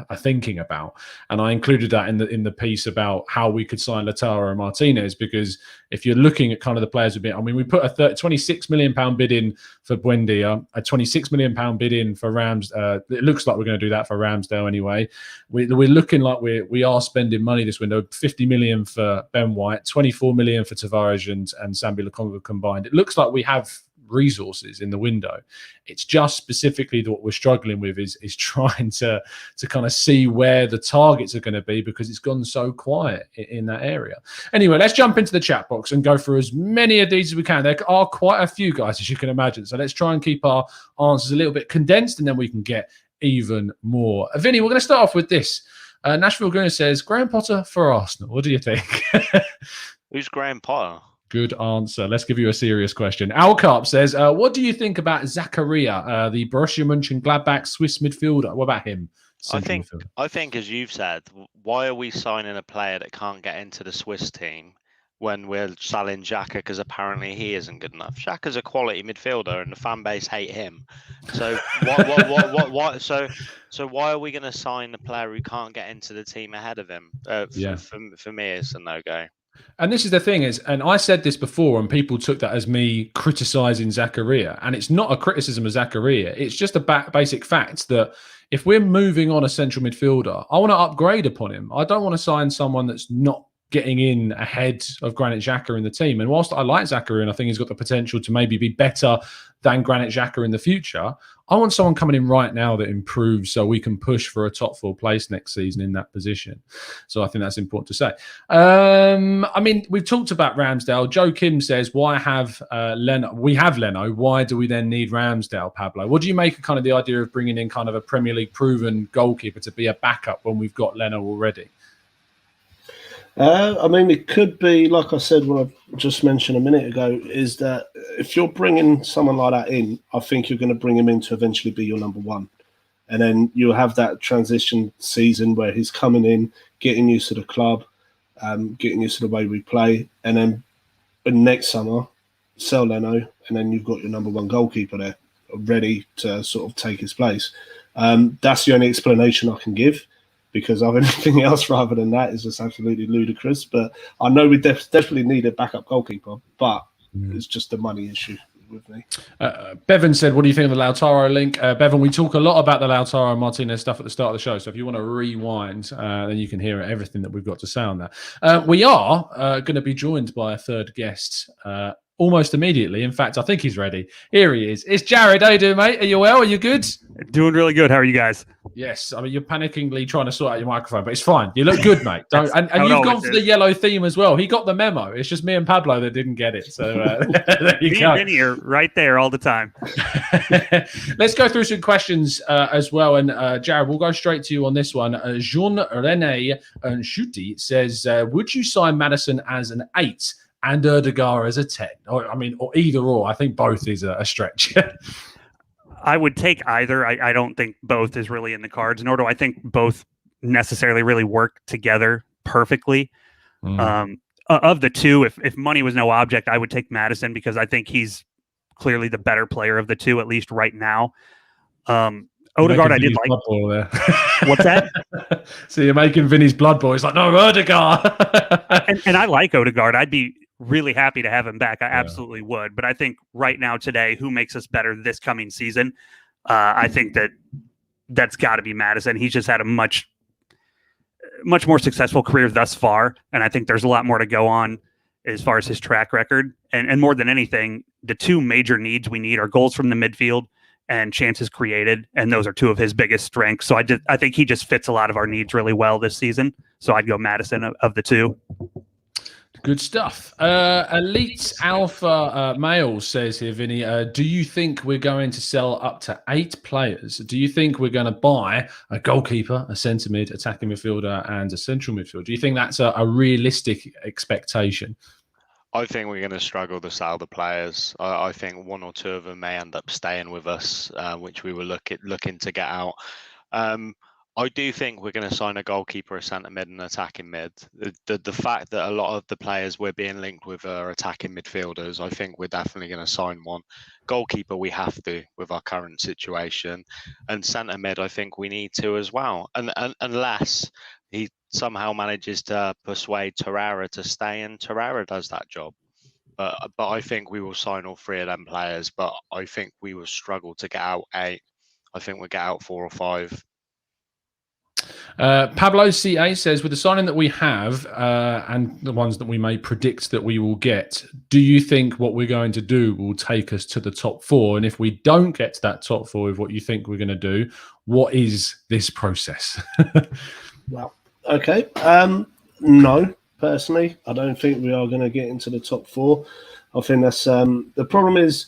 [SPEAKER 1] are thinking about. And I included that in the piece about how we could sign Lautaro Martinez, because if you're looking at kind of the players a bit, I mean, we put a £26 million bid in for Buendia, a £26 million bid in for Rams. It looks like we're going to do that for Ramsdale anyway. We're looking like we are spending money this window. 50 million for Ben White, 24 million for Tavares and Sambi Lokonga combined. It looks like we have resources in the window. It's just specifically that what we're struggling with is trying to kind of see where the targets are going to be, because it's gone so quiet in that area. Anyway, let's jump into the chat box and go through as many of these as we can. There are quite a few, guys, as you can imagine. So let's try and keep our answers a little bit condensed, and then we can get even more. Vinny, we're going to start off with this. Nashville Gooner says, Graham Potter for Arsenal. What do you think?
[SPEAKER 2] Who's Graham Potter?
[SPEAKER 1] Good answer. Let's give you a serious question. Alcarp says, what do you think about Zakaria, the Borussia Mönchengladbach Swiss midfielder? What about him?
[SPEAKER 2] I think, as you've said, why are we signing a player that can't get into the Swiss team when we're selling Xhaka because apparently he isn't good enough? Xhaka's a quality midfielder and the fan base hate him. So So why are we going to sign a player who can't get into the team ahead of him? For me, it's a no-go.
[SPEAKER 1] And this is the thing is, and I said this before, and people took that as me criticising Zakaria. And it's not a criticism of Zakaria. It's just a basic fact that if we're moving on a central midfielder, I want to upgrade upon him. I don't want to sign someone that's not getting in ahead of Granit Xhaka in the team. And whilst I like Zakaria and I think he's got the potential to maybe be better than Granit Xhaka in the future, I want someone coming in right now that improves so we can push for a top 4 place next season in that position. So I think that's important to say. I mean, we've talked about Ramsdale. Joe Kim says, why have Leno? We have Leno. Why do we then need Ramsdale, Pablo? What do you make of kind of the idea of bringing in kind of a Premier League proven goalkeeper to be a backup when we've got Leno already?
[SPEAKER 3] I mean, it could be, like I said, what I just mentioned a minute ago, is that if you're bringing someone like that in, I think you're going to bring him in to eventually be your number one. And then you'll have that transition season where he's coming in, getting used to the club, getting used to the way we play. And then next summer, sell Leno, and then you've got your number one goalkeeper there, ready to sort of take his place. That's the only explanation I can give, because of anything else rather than that is just absolutely ludicrous. But I know we definitely need a backup goalkeeper, but it's just a money issue with me.
[SPEAKER 1] Bevan said, what do you think of the Lautaro link? Bevan, we talk a lot about the Lautaro Martinez stuff at the start of the show. So if you want to rewind, then you can hear everything that we've got to say on that. We are going to be joined by a third guest almost immediately. In fact, I think he's ready. Here he is. It's Jared. How you doing, mate? Are you well? Are you good?
[SPEAKER 5] Doing really good. How are you guys?
[SPEAKER 1] Yes. I mean, you're panickingly trying to sort out your microphone, but it's fine. You look good, mate. And you've gone for the yellow theme as well. He got the memo. It's just me and Pablo that didn't get it. So there you go.
[SPEAKER 5] Vinny are right there all the time.
[SPEAKER 1] Let's go through some questions as well. And Jared, we'll go straight to you on this one. Jean-René Schutti says, would you sign Maddison as an 8 and Ødegaard as a 10? Or either or. I think both is a stretch.
[SPEAKER 5] I would take either. I don't think both is really in the cards, nor do I think both necessarily really work together perfectly. Of the two, if money was no object, I would take Madison because I think he's clearly the better player of the two, at least right now. Odegaard, I did like.
[SPEAKER 1] There.
[SPEAKER 5] What's that?
[SPEAKER 1] So you're making Vinny's blood boil. It's like, no, Odegaard.
[SPEAKER 5] and I like Odegaard. I'd be really happy to have him back. I absolutely would. But I think right now, today, who makes us better this coming season? I think that's got to be Madison. He's just had a much more successful career thus far. And I think there's a lot more to go on as far as his track record. And more than anything, the two major needs we need are goals from the midfield and chances created. And those are two of his biggest strengths. So I think he just fits a lot of our needs really well this season. So I'd go Madison of the two.
[SPEAKER 1] Good stuff. Elite Alpha Male says here, Vinny, do you think we're going to sell up to 8 players? Do you think we're going to buy a goalkeeper, a centre mid, attacking midfielder, and a central midfielder? Do you think that's a realistic expectation?
[SPEAKER 2] I think we're going to struggle to sell the players. I think one or two of them may end up staying with us, which we were looking to get out. I do think we're going to sign a goalkeeper, a centre mid, and attacking mid. The fact that a lot of the players we're being linked with are attacking midfielders, I think we're definitely going to sign one. Goalkeeper, we have to with our current situation, and centre mid, I think we need to as well. And unless he somehow manages to persuade Torreira to stay, and Torreira does that job. But I think we will sign all 3 of them players. But I think we will struggle to get out 8. I think we'll get out 4 or 5.
[SPEAKER 1] Pablo CA says, with the signing that we have and the ones that we may predict that we will get, do you think what we're going to do will take us to the top 4? And if we don't get to that top 4 with what you think we're going to do, what is this process?
[SPEAKER 3] Well, okay. No, personally, I don't think we are going to get into the top 4. I think that's the problem is,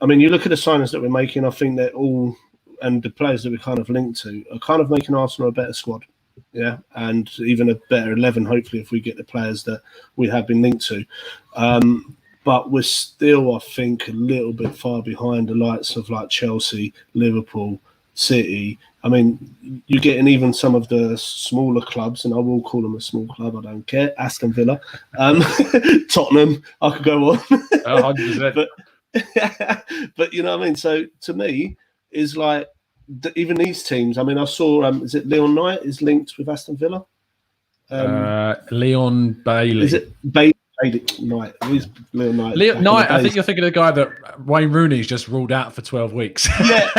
[SPEAKER 3] I mean, you look at the signings that we're making, I think they're all, and the players that we're kind of linked to are kind of making Arsenal a better squad. Yeah. And even a better 11, hopefully, if we get the players that we have been linked to. But we're still, I think, a little bit far behind the likes of like Chelsea, Liverpool, City. I mean, you're getting even some of the smaller clubs, and I will call them a small club, I don't care, Aston Villa, Tottenham, I could go on.
[SPEAKER 1] 100%.
[SPEAKER 3] But you know what I mean? So to me, is like even these teams. I mean, I saw, is it Leon Knight is linked with Aston Villa?
[SPEAKER 1] Leon Bailey.
[SPEAKER 3] Is it Bailey Knight? Who's Leon Knight?
[SPEAKER 1] Leon Knight, I think you're thinking of the guy that Wayne Rooney's just ruled out for 12 weeks.
[SPEAKER 3] Yeah.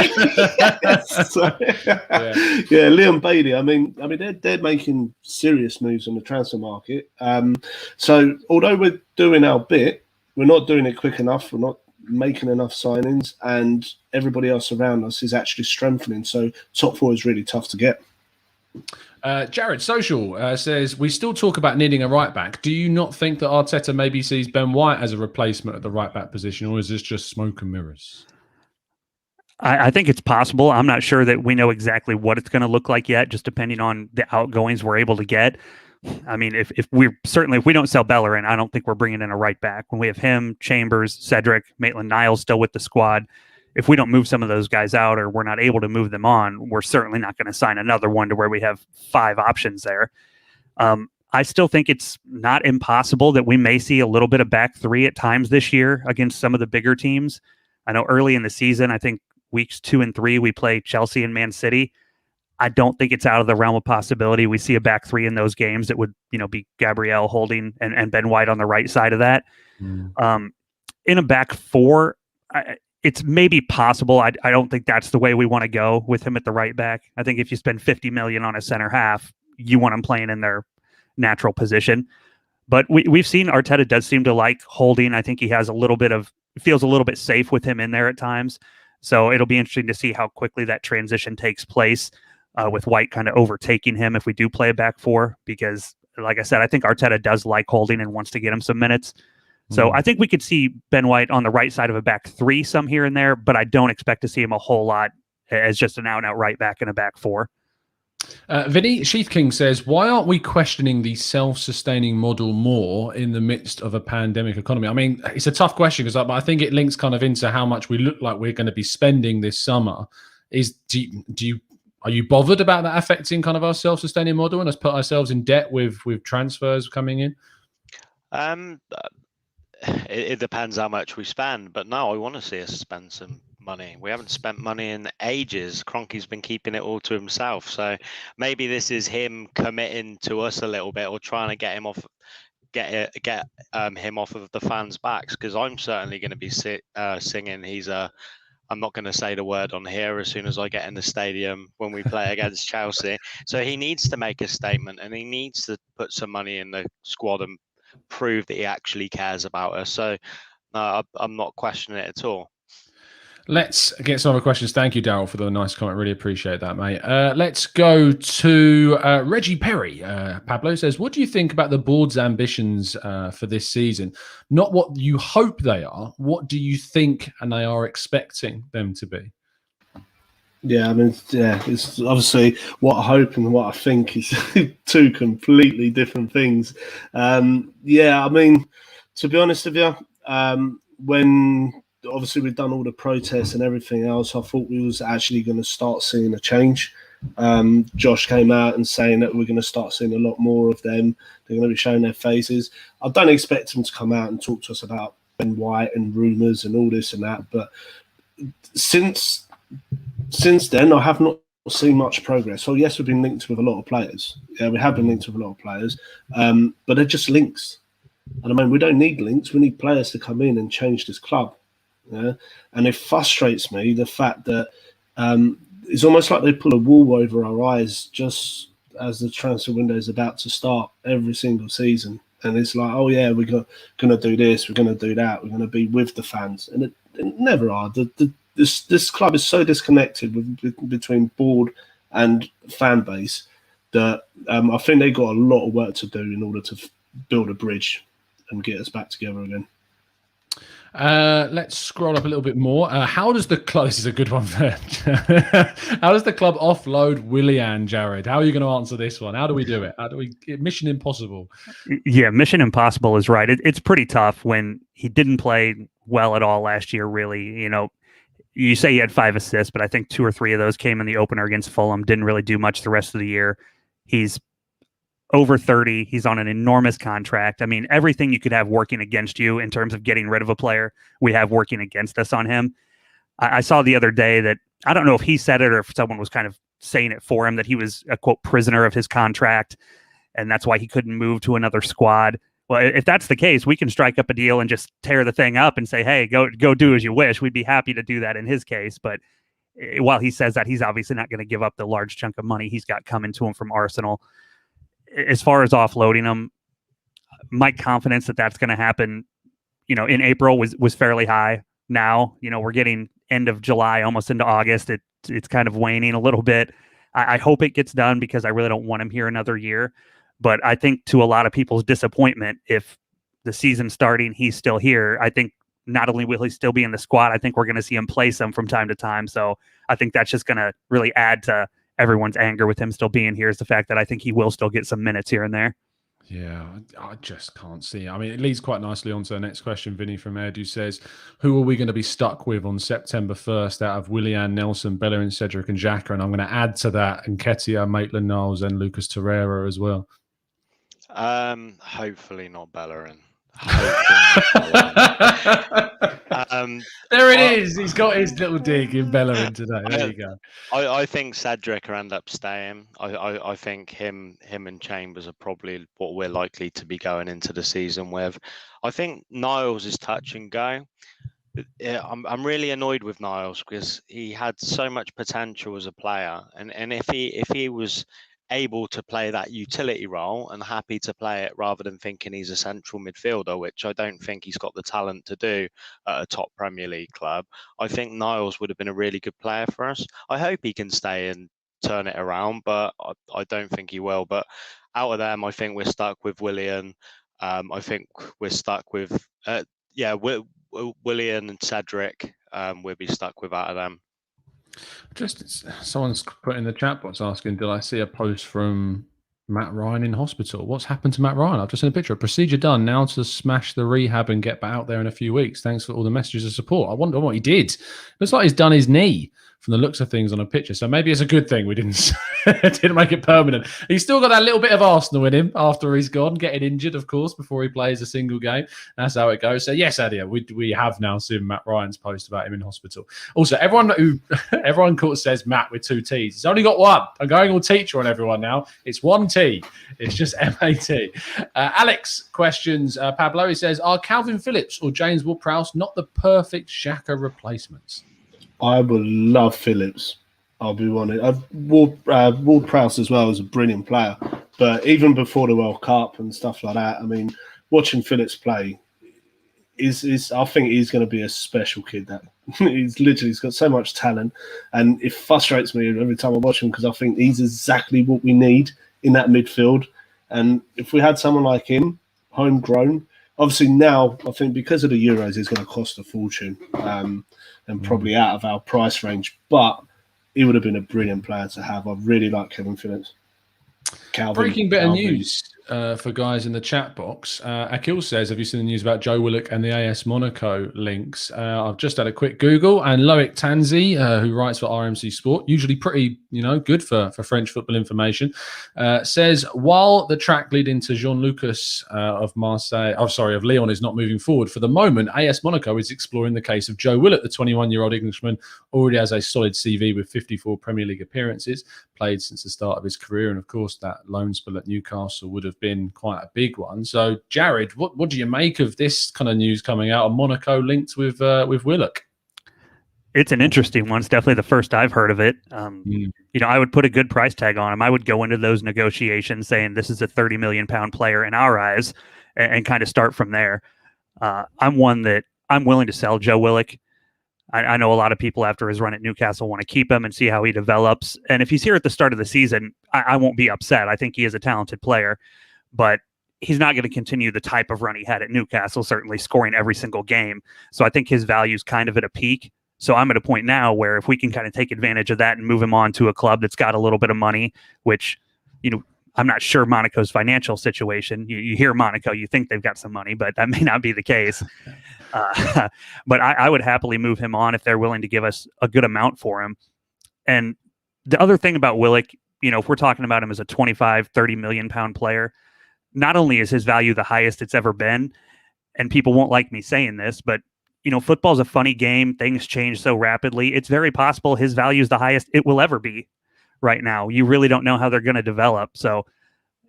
[SPEAKER 3] Yeah, Leon Bailey. I mean, they're making serious moves on the transfer market. So although we're doing our bit, we're not doing it quick enough. We're not making enough signings, and everybody else around us is actually strengthening. So top 4 is really tough to get.
[SPEAKER 1] Jared Social says, we still talk about needing a right back. Do you not think that Arteta maybe sees Ben White as a replacement at the right back position, or is this just smoke and mirrors?
[SPEAKER 5] I think it's possible. I'm not sure that we know exactly what it's going to look like yet, just depending on the outgoings we're able to get. I mean, if we don't sell Bellerin, I don't think we're bringing in a right back. When we have him, Chambers, Cedric, Maitland-Niles still with the squad, if we don't move some of those guys out, or we're not able to move them on, we're certainly not going to sign another one to where we have 5 options there. I still think it's not impossible that we may see a little bit of back 3 at times this year against some of the bigger teams. I know early in the season, I think weeks 2 and 3, we play Chelsea and Man City. I don't think it's out of the realm of possibility we see a back 3 in those games that would, be Gabriel holding and Ben White on the right side of that. In a back 4, it's maybe possible. I don't think that's the way we want to go with him at the right back. I think if you spend $50 million on a center half, you want them playing in their natural position. But we've seen Arteta does seem to like Holding. I think he has feels a little bit safe with him in there at times. So it'll be interesting to see how quickly that transition takes place with White kind of overtaking him if we do play a back 4, because like I said, I think Arteta does like Holding and wants to get him some minutes. So I think we could see Ben White on the right side of a back 3 some here and there, but I don't expect to see him a whole lot as just an out-and-out right back in a back 4.
[SPEAKER 1] Vinny Sheath King says, "Why aren't we questioning the self-sustaining model more in the midst of a pandemic economy?" I mean, it's a tough question because I think it links kind of into how much we look like we're going to be spending this summer. Are you bothered about that affecting kind of our self-sustaining model and us put ourselves in debt with transfers coming in?
[SPEAKER 2] It depends how much we spend, but no, I want to see us spend some money. We haven't spent money in ages. Kroenke's been keeping it all to himself, so maybe this is him committing to us a little bit, or trying to get him off, him off of the fans' backs. Because I'm certainly going to be singing. I'm not going to say the word on here as soon as I get in the stadium when we play against Chelsea. So he needs to make a statement, and he needs to put some money in the squad and prove that he actually cares about us. So I'm not questioning it at all.
[SPEAKER 1] Let's get some other questions. Thank you, Daryl, for the nice comment. Really appreciate that, mate. Let's go to Reggie Perry. Pablo says, "What do you think about the board's ambitions for this season? Not what you hope they are. What do you think and they are expecting them to be?"
[SPEAKER 3] Yeah, I mean, it's obviously what I hope and what I think is two completely different things. I mean, to be honest with you, when obviously we've done all the protests and everything else, I thought we was actually going to start seeing a change. Josh came out and saying that we're going to start seeing a lot more of them. They're going to be showing their faces. I don't expect them to come out and talk to us about Ben White and rumours and all this and that, but since then, I have not seen much progress. So yes, we've been linked with a lot of players. Yeah, we have been linked with a lot of players, but they're just links. And I mean, we don't need links. We need players to come in and change this club. Yeah, and it frustrates me the fact that it's almost like they pull a wool over our eyes just as the transfer window is about to start every single season. And it's like, oh yeah, we're going to do this, we're going to do that, we're going to be with the fans, and it never are. This club is so disconnected between board and fan base that I think they've got a lot of work to do in order to build a bridge and get us back together again.
[SPEAKER 1] Let's scroll up a little bit more. How does the club? This is a good one. How does the club offload Willian, Jared? How are you going to answer this one? How do we do it? How do we? Mission impossible.
[SPEAKER 5] Yeah, mission impossible is right. It's pretty tough when he didn't play well at all last year. Really, you say he had 5 assists, but I think 2 or 3 of those came in the opener against Fulham. Didn't really do much the rest of the year. He's over 30. He's on an enormous contract. I mean, everything you could have working against you in terms of getting rid of a player, we have working against us on him. I saw the other day that, I don't know if he said it or if someone was kind of saying it for him, that he was a, quote, prisoner of his contract, and that's why he couldn't move to another squad. Well, if that's the case, we can strike up a deal and just tear the thing up and say, hey, go do as you wish. We'd be happy to do that in his case. But while he says that, he's obviously not going to give up the large chunk of money he's got coming to him from Arsenal. As far as offloading him, my confidence that that's going to happen, in April was fairly high. Now, we're getting end of July, almost into August. It's kind of waning a little bit. I hope it gets done because I really don't want him here another year. But I think to a lot of people's disappointment, if the season's starting, he's still here, I think not only will he still be in the squad, I think we're going to see him play some from time to time. So I think that's just going to really add to everyone's anger with him still being here, is the fact that I think he will still get some minutes here and there.
[SPEAKER 1] Yeah, I just can't see. I mean, it leads quite nicely on to the next question. Vinny from Ed, who says, who are we going to be stuck with on September 1st out of Willian, Nelson, Bellerin, Cedric and Xhaka? And I'm going to add to that Nketiah, Maitland-Niles and Lucas Torreira as well.
[SPEAKER 2] Hopefully not Bellerin.
[SPEAKER 1] There it is. He's got his little dig in Bellerin today. There you go.
[SPEAKER 2] I think Cedric will end up staying. I think him and Chambers are probably what we're likely to be going into the season with. I think Niles is touch and go. Yeah, I'm really annoyed with Niles because he had so much potential as a player, and if he was able to play that utility role and happy to play it rather than thinking he's a central midfielder, which I don't think he's got the talent to do at a top Premier League club, I think Niles would have been a really good player for us. I hope he can stay and turn it around, but I don't think he will. But out of them, I think we're stuck with Willian. I think we're stuck with Willian and Cedric. We'll be stuck with out of them.
[SPEAKER 1] Someone's put in the chat box asking, did I see a post from Matt Ryan in hospital? What's happened to Matt Ryan? I've just seen a picture. Procedure done. Now to smash the rehab and get back out there in a few weeks. Thanks for all the messages of support. I wonder what he did. Looks like he's done his knee from the looks of things on a picture. So maybe it's a good thing we didn't make it permanent. He's still got that little bit of Arsenal in him after he's gone, getting injured, of course, before he plays a single game. That's how it goes. So yes, Adia, we have now seen Matt Ryan's post about him in hospital. Also, everyone says Matt with 2 T's. He's only got one. I'm going all teacher on everyone now. It's 1 T. It's just M-A-T. Alex questions Pablo. He says, are Calvin Phillips or James Ward-Prowse not the perfect Xhaka replacements?
[SPEAKER 3] I would love Phillips. I'll be honest. Ward-Prowse as well is a brilliant player. But even before the World Cup and stuff like that, I mean, watching Phillips play I think he's going to be a special kid. That he's got so much talent, and it frustrates me every time I watch him because I think he's exactly what we need in that midfield. And if we had someone like him, homegrown, obviously now I think because of the Euros, it's going to cost a fortune and probably out of our price range. But he would have been a brilliant player to have. I really like Kevin Phillips.
[SPEAKER 1] Breaking bit of news for guys in the chat box. Akil says, have you seen the news about Joe Willock and the AS Monaco links? I've just had a quick Google, and Loic Tanzi, who writes for RMC Sport, usually pretty good for French football information, says while the track leading to Jean-Lucas of Lyon is not moving forward, for the moment, AS Monaco is exploring the case of Joe Willock. The 21-year-old Englishman already has a solid CV with 54 Premier League appearances, played since the start of his career, and of course that loan spell at Newcastle would have been quite a big one. So, Jared, what do you make of this kind of news coming out of Monaco linked with Willock?
[SPEAKER 5] It's an interesting one. It's definitely the first I've heard of it. I would put a good price tag on him. I would go into those negotiations saying this is a 30 million pound player in our eyes, and kind of start from there. I'm willing to sell Joe Willock. I know a lot of people after his run at Newcastle want to keep him and see how he develops. And if he's here at the start of the season, I won't be upset. I think he is a talented player, but he's not going to continue the type of run he had at Newcastle, certainly scoring every single game. So I think his value is kind of at a peak. So I'm at a point now where if we can kind of take advantage of that and move him on to a club that's got a little bit of money, which, I'm not sure Monaco's financial situation. You hear Monaco, you think they've got some money, but that may not be the case. But I would happily move him on if they're willing to give us a good amount for him. And the other thing about Willock, if we're talking about him as a 25, 30 million pound player, not only is his value the highest it's ever been, and people won't like me saying this, but football's a funny game. Things change so rapidly. It's very possible his value is the highest it will ever be right now. You really don't know how they're going to develop. So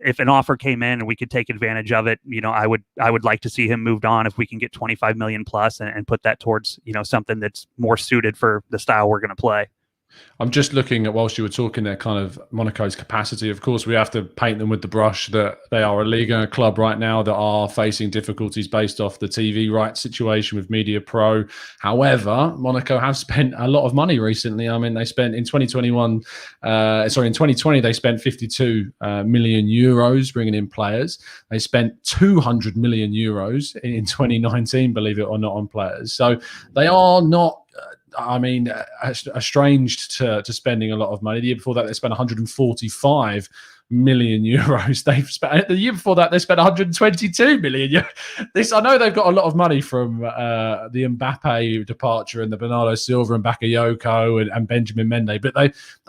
[SPEAKER 5] if an offer came in and we could take advantage of it, I would like to see him moved on if we can get 25 million plus and put that towards, something that's more suited for the style we're going to play.
[SPEAKER 1] I'm just looking at, whilst you were talking there, kind of Monaco's capacity. Of course, we have to paint them with the brush that they are a league and a club right now that are facing difficulties based off the TV rights situation with Media Pro. However, Monaco have spent a lot of money recently. I mean, they spent in 2020, they spent 52 million euros bringing in players. They spent 200 million euros in 2019, believe it or not, on players. So they are not estranged to spending a lot of money. The year before that, they spent 145 million euros. The year before that, they spent 122 million. I know they've got a lot of money from the Mbappe departure and the Bernardo Silva and Bakayoko and Benjamin Mendy, but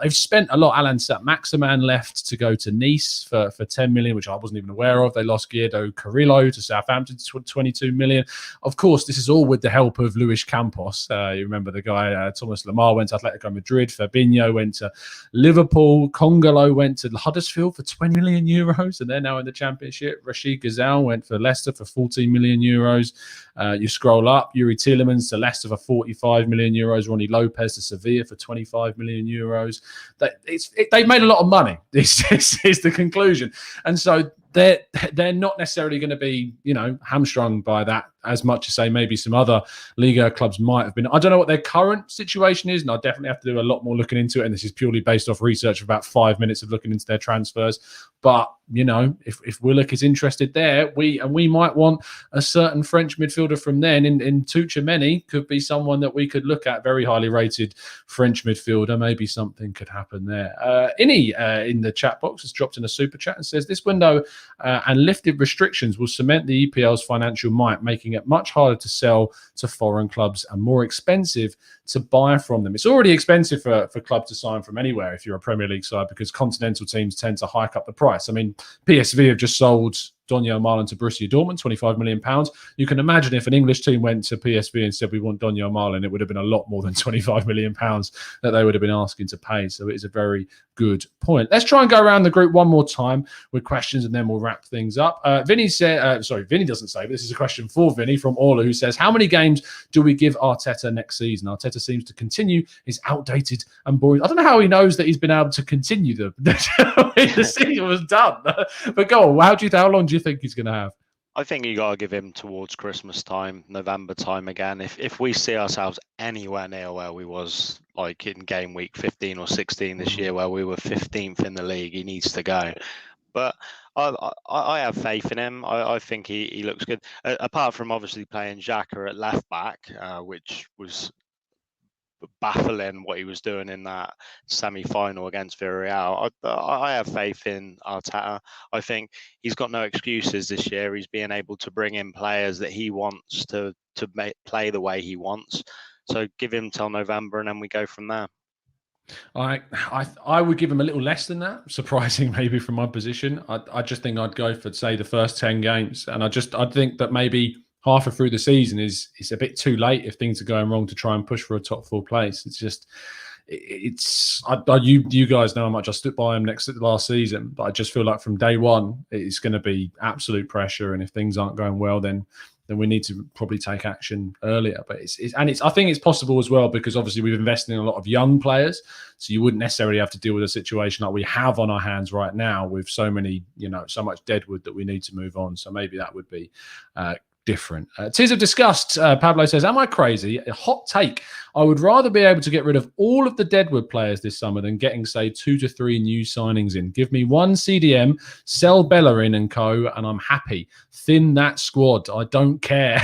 [SPEAKER 1] they've spent a lot. Alan Maximan left to go to Nice for 10 million, which I wasn't even aware of. They lost Guido Carrillo to Southampton to 22 million. Of course, this is all with the help of Luis Campos. You remember the guy, Thomas Lemar went to Atletico Madrid, Fabinho went to Liverpool, Congolo went to Huddersfield for 20 million euros, and they're now in the Championship. Rashid Gazal went for Leicester for 14 million euros. You scroll up, Yuri Tielemans to Leicester for 45 million euros. Ronnie Lopez to Sevilla for 25 million euros. They've made a lot of money. This is the conclusion. And so they're not necessarily going to be, hamstrung by that as much as say maybe some other Liga clubs might have been. I don't know what their current situation is, and I definitely have to do a lot more looking into it. And this is purely based off research of about 5 minutes of looking into their transfers. But if Willock is interested there, we might want a certain French midfielder from then. In Tuchemeni could be someone that we could look at, very highly rated French midfielder. Maybe something could happen there. Innie in the chat box has dropped in a super chat and says this window and lifted restrictions will cement the EPL's financial might, making it much harder to sell to foreign clubs and more expensive to buy from them. It's already expensive for clubs to sign from anywhere if you're a Premier League side, because continental teams tend to hike up the price. I mean, PSV have just sold Donyell Malen to Borussia Dortmund, £25 million. You can imagine if an English team went to PSV and said we want Donyell Malen, it would have been a lot more than £25 million that they would have been asking to pay. So it is a very good point. Let's try and go around the group one more time with questions and then we'll wrap things up. Vinny said, Vinny doesn't say, but this is a question for Vinny from Orla, who says, how many games do we give Arteta next season? Arteta seems to continue his outdated and boring. I don't know how he knows that he's been able to continue the season was done. But go on, how long do you think he's going to have?
[SPEAKER 2] I think you got to give him towards Christmas time, November time again. If we see ourselves anywhere near where we was like in game week 15 or 16 this year, where we were 15th in the league, he needs to go. But I have faith in him. I think he looks good. Apart from obviously playing Xhaka at left back, which was baffling what he was doing in that semi-final against Villarreal. I have faith in Arteta. I think he's got no excuses this year. He's being able to bring in players that he wants to play the way he wants. So give him till November and then we go from there.
[SPEAKER 1] I would give him a little less than that. Surprising, maybe from my position. I just think I'd go for say the first 10 games, and I think that maybe halfway through the season is a bit too late if things are going wrong to try and push for a top 4 place. You guys know how much I stood by him last season, but I just feel like from day one it's going to be absolute pressure, and if things aren't going well, then we need to probably take action earlier. But I think it's possible as well, because obviously we've invested in a lot of young players, so you wouldn't necessarily have to deal with a situation like we have on our hands right now with so many, so much deadwood that we need to move on. So maybe that would be different. Tears of Disgust, Pablo says, am I crazy? A hot take. I would rather be able to get rid of all of the deadwood players this summer than getting, say, 2 to 3 new signings in. Give me one CDM, sell Bellerin and co, and I'm happy. Thin that squad. I don't care.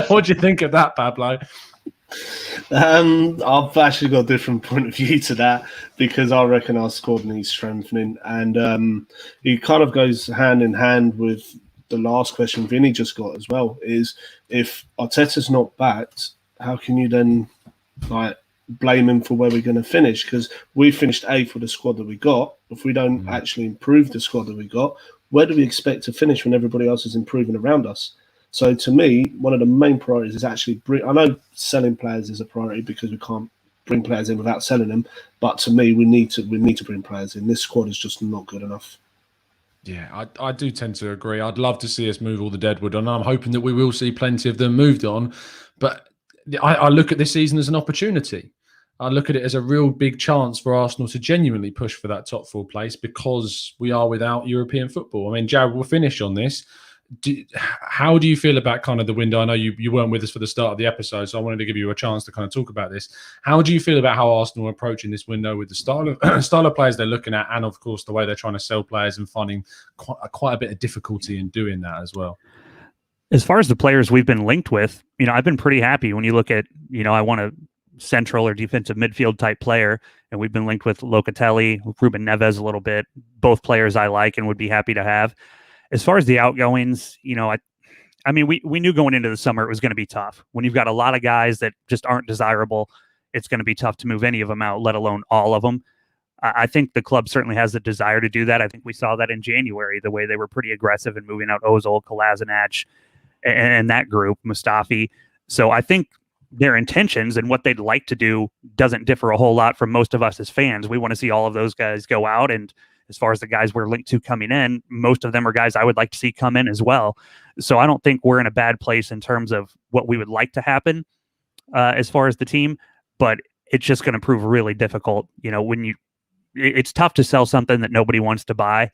[SPEAKER 1] What do you think of that, Pablo?
[SPEAKER 3] I've actually got a different point of view to that, because I reckon our squad needs strengthening, and it kind of goes hand in hand with the last question Vinny just got as well, is if Arteta's not backed, how can you then blame him for where we're going to finish? Because we finished 8th with the squad that we got. If we don't actually improve the squad that we got, where do we expect to finish when everybody else is improving around us? So to me, one of the main priorities is actually I know selling players is a priority because we can't bring players in without selling them, but to me, we need to bring players in. This squad is just not good enough.
[SPEAKER 1] Yeah, I do tend to agree. I'd love to see us move all the deadwood on. I'm hoping that we will see plenty of them moved on. But I look at this season as an opportunity. I look at it as a real big chance for Arsenal to genuinely push for that top 4 place, because we are without European football. I mean, Jared, we'll finish on this. How do you feel about kind of the window? I know you weren't with us for the start of the episode, so I wanted to give you a chance to kind of talk about this. How do you feel about how Arsenal are approaching this window with the style of players they're looking at, and of course the way they're trying to sell players and finding quite a bit of difficulty in doing that as well?
[SPEAKER 5] As far as the players we've been linked with, I've been pretty happy. When you look at, I want a central or defensive midfield type player, and we've been linked with Locatelli, Ruben Neves a little bit. Both players I like and would be happy to have. As far as the outgoings, I mean, we knew going into the summer it was going to be tough. When you've got a lot of guys that just aren't desirable, it's going to be tough to move any of them out, let alone all of them. I think the club certainly has the desire to do that. I think we saw that in January, the way they were pretty aggressive in moving out Ozil, Kolasinac, and that group, Mustafi. So I think their intentions and what they'd like to do doesn't differ a whole lot from most of us as fans. We want to see all of those guys go out, and as far as the guys we're linked to coming in, most of them are guys I would like to see come in as well. So I don't think we're in a bad place in terms of what we would like to happen as far as the team, but it's just going to prove really difficult. It's tough to sell something that nobody wants to buy.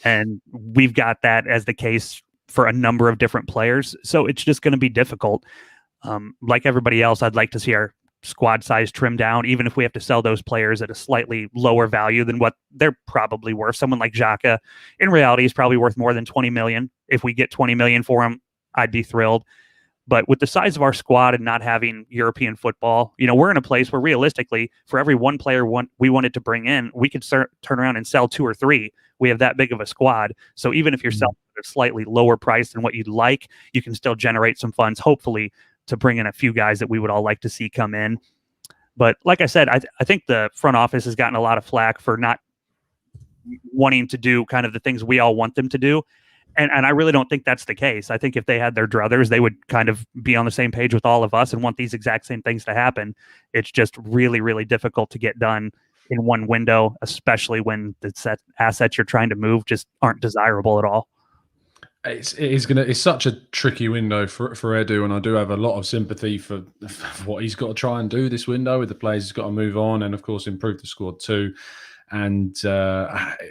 [SPEAKER 5] And we've got that as the case for a number of different players. So it's just going to be difficult. Like everybody else, I'd like to see our squad size trimmed down, even if we have to sell those players at a slightly lower value than what they're probably worth. Someone like Xhaka, in reality, is probably worth more than 20 million. If we get 20 million for him, I'd be thrilled. But with the size of our squad and not having European football, we're in a place where realistically, for every one player we wanted to bring in, we could turn around and sell 2 or 3. We have that big of a squad. So even if you're selling at a slightly lower price than what you'd like, you can still generate some funds, hopefully, to bring in a few guys that we would all like to see come in. But like I said, I think the front office has gotten a lot of flack for not wanting to do kind of the things we all want them to do. And I really don't think that's the case. I think if they had their druthers, they would kind of be on the same page with all of us and want these exact same things to happen. It's just really, really difficult to get done in one window, especially when the assets you're trying to move just aren't desirable at all.
[SPEAKER 1] It's such a tricky window for Edu, and I do have a lot of sympathy for what he's got to try and do this window with the players he's got to move on, and of course improve the squad too. And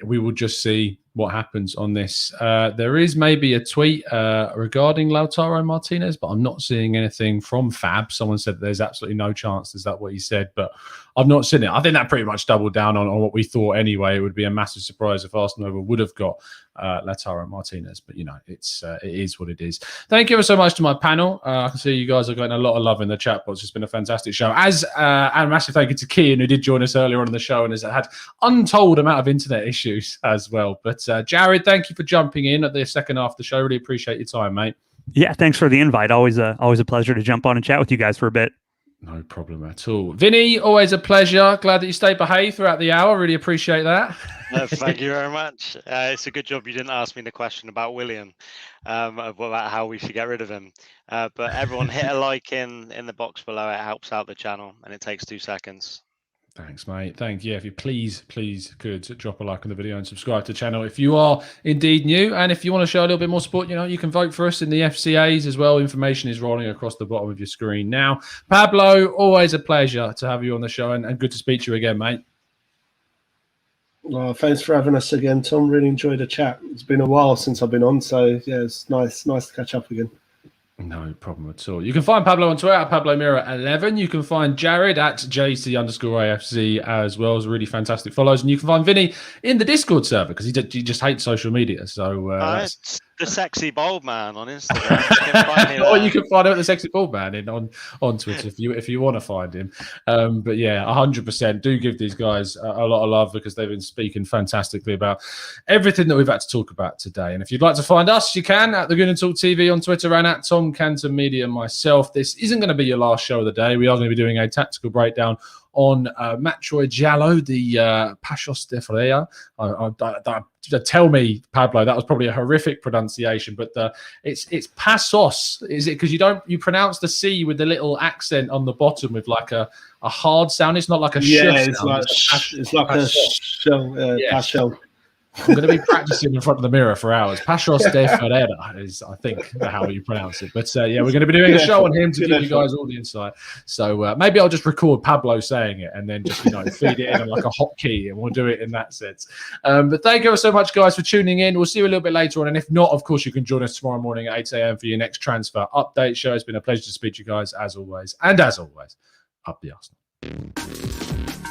[SPEAKER 1] we will just see what happens on this. There is maybe a tweet regarding Lautaro Martinez, but I'm not seeing anything from Fab. Someone said there's absolutely no chance. Is that what he said? But I've not seen it. I think that pretty much doubled down on what we thought anyway. It would be a massive surprise if Arsenal would have got Lautaro Martinez. But, it is what it is. Thank you ever so much to my panel. I can see you guys are getting a lot of love in the chat box. It's been a fantastic show. And a massive thank you to Kian, who did join us earlier on in the show and has had untold amount of internet issues as well. But Jared, thank you for jumping in at the second half of the show. Really appreciate your time, mate.
[SPEAKER 5] Yeah, thanks for the invite. Always a pleasure to jump on and chat with you guys for a bit.
[SPEAKER 1] No problem at all. Vinny, always a pleasure. Glad that you stayed behaved throughout the hour. Really appreciate that.
[SPEAKER 2] Thank you very much. It's a good job you didn't ask me the question about William, about how we should get rid of him. But everyone hit a like in the box below. It helps out the channel, and it takes 2 seconds.
[SPEAKER 1] Thanks, mate. Thank you. If you please could drop a like on the video and subscribe to the channel if you are indeed new. And if you want to show a little bit more support, you can vote for us in the FCAs as well. Information is rolling across the bottom of your screen now. Pablo, always a pleasure to have you on the show and good to speak to you again, mate.
[SPEAKER 3] Well, thanks for having us again, Tom. Really enjoyed the chat. It's been a while since I've been on, so yeah, it's nice to catch up again.
[SPEAKER 1] No problem at all. You can find Pablo on Twitter at PabloMira11. You can find Jared at JC_AFC as well as really fantastic follows. And you can find Vinny in the Discord server because he just hates social media. So
[SPEAKER 2] it's the Sexy Bald Man on Instagram. You can find
[SPEAKER 1] or you can find him at the Sexy Bald Man on Twitter if you want to find him. But yeah, 100% do give these guys a lot of love because they've been speaking fantastically about everything that we've had to talk about today. And if you'd like to find us, you can at the Gooner Talk TV on Twitter and at Tom Cantor Media myself. This isn't going to be your last show of the day. We are going to be doing a tactical breakdown on Matroy Jallo, the Pachos de Freya. Tell me, Pablo, that was probably a horrific pronunciation, but it's Passos. Is it because you pronounce the C with the little accent on the bottom with like a hard sound? It's not like a
[SPEAKER 3] it's
[SPEAKER 1] sound.
[SPEAKER 3] like a shell. Pashel.
[SPEAKER 1] I'm going to be practicing in front of the mirror for hours. Pachos de Ferreira is, I think, how you pronounce it. But yeah, we're going to be doing a show on him to give you guys all the insight. So maybe I'll just record Pablo saying it and then just feed it in like a hotkey, and we'll do it in that sense. But thank you so much, guys, for tuning in. We'll see you a little bit later on, and if not, of course, you can join us tomorrow morning at 8 a.m. for your next transfer update show. It's been a pleasure to speak to you guys as always, and as always, up the Arsenal.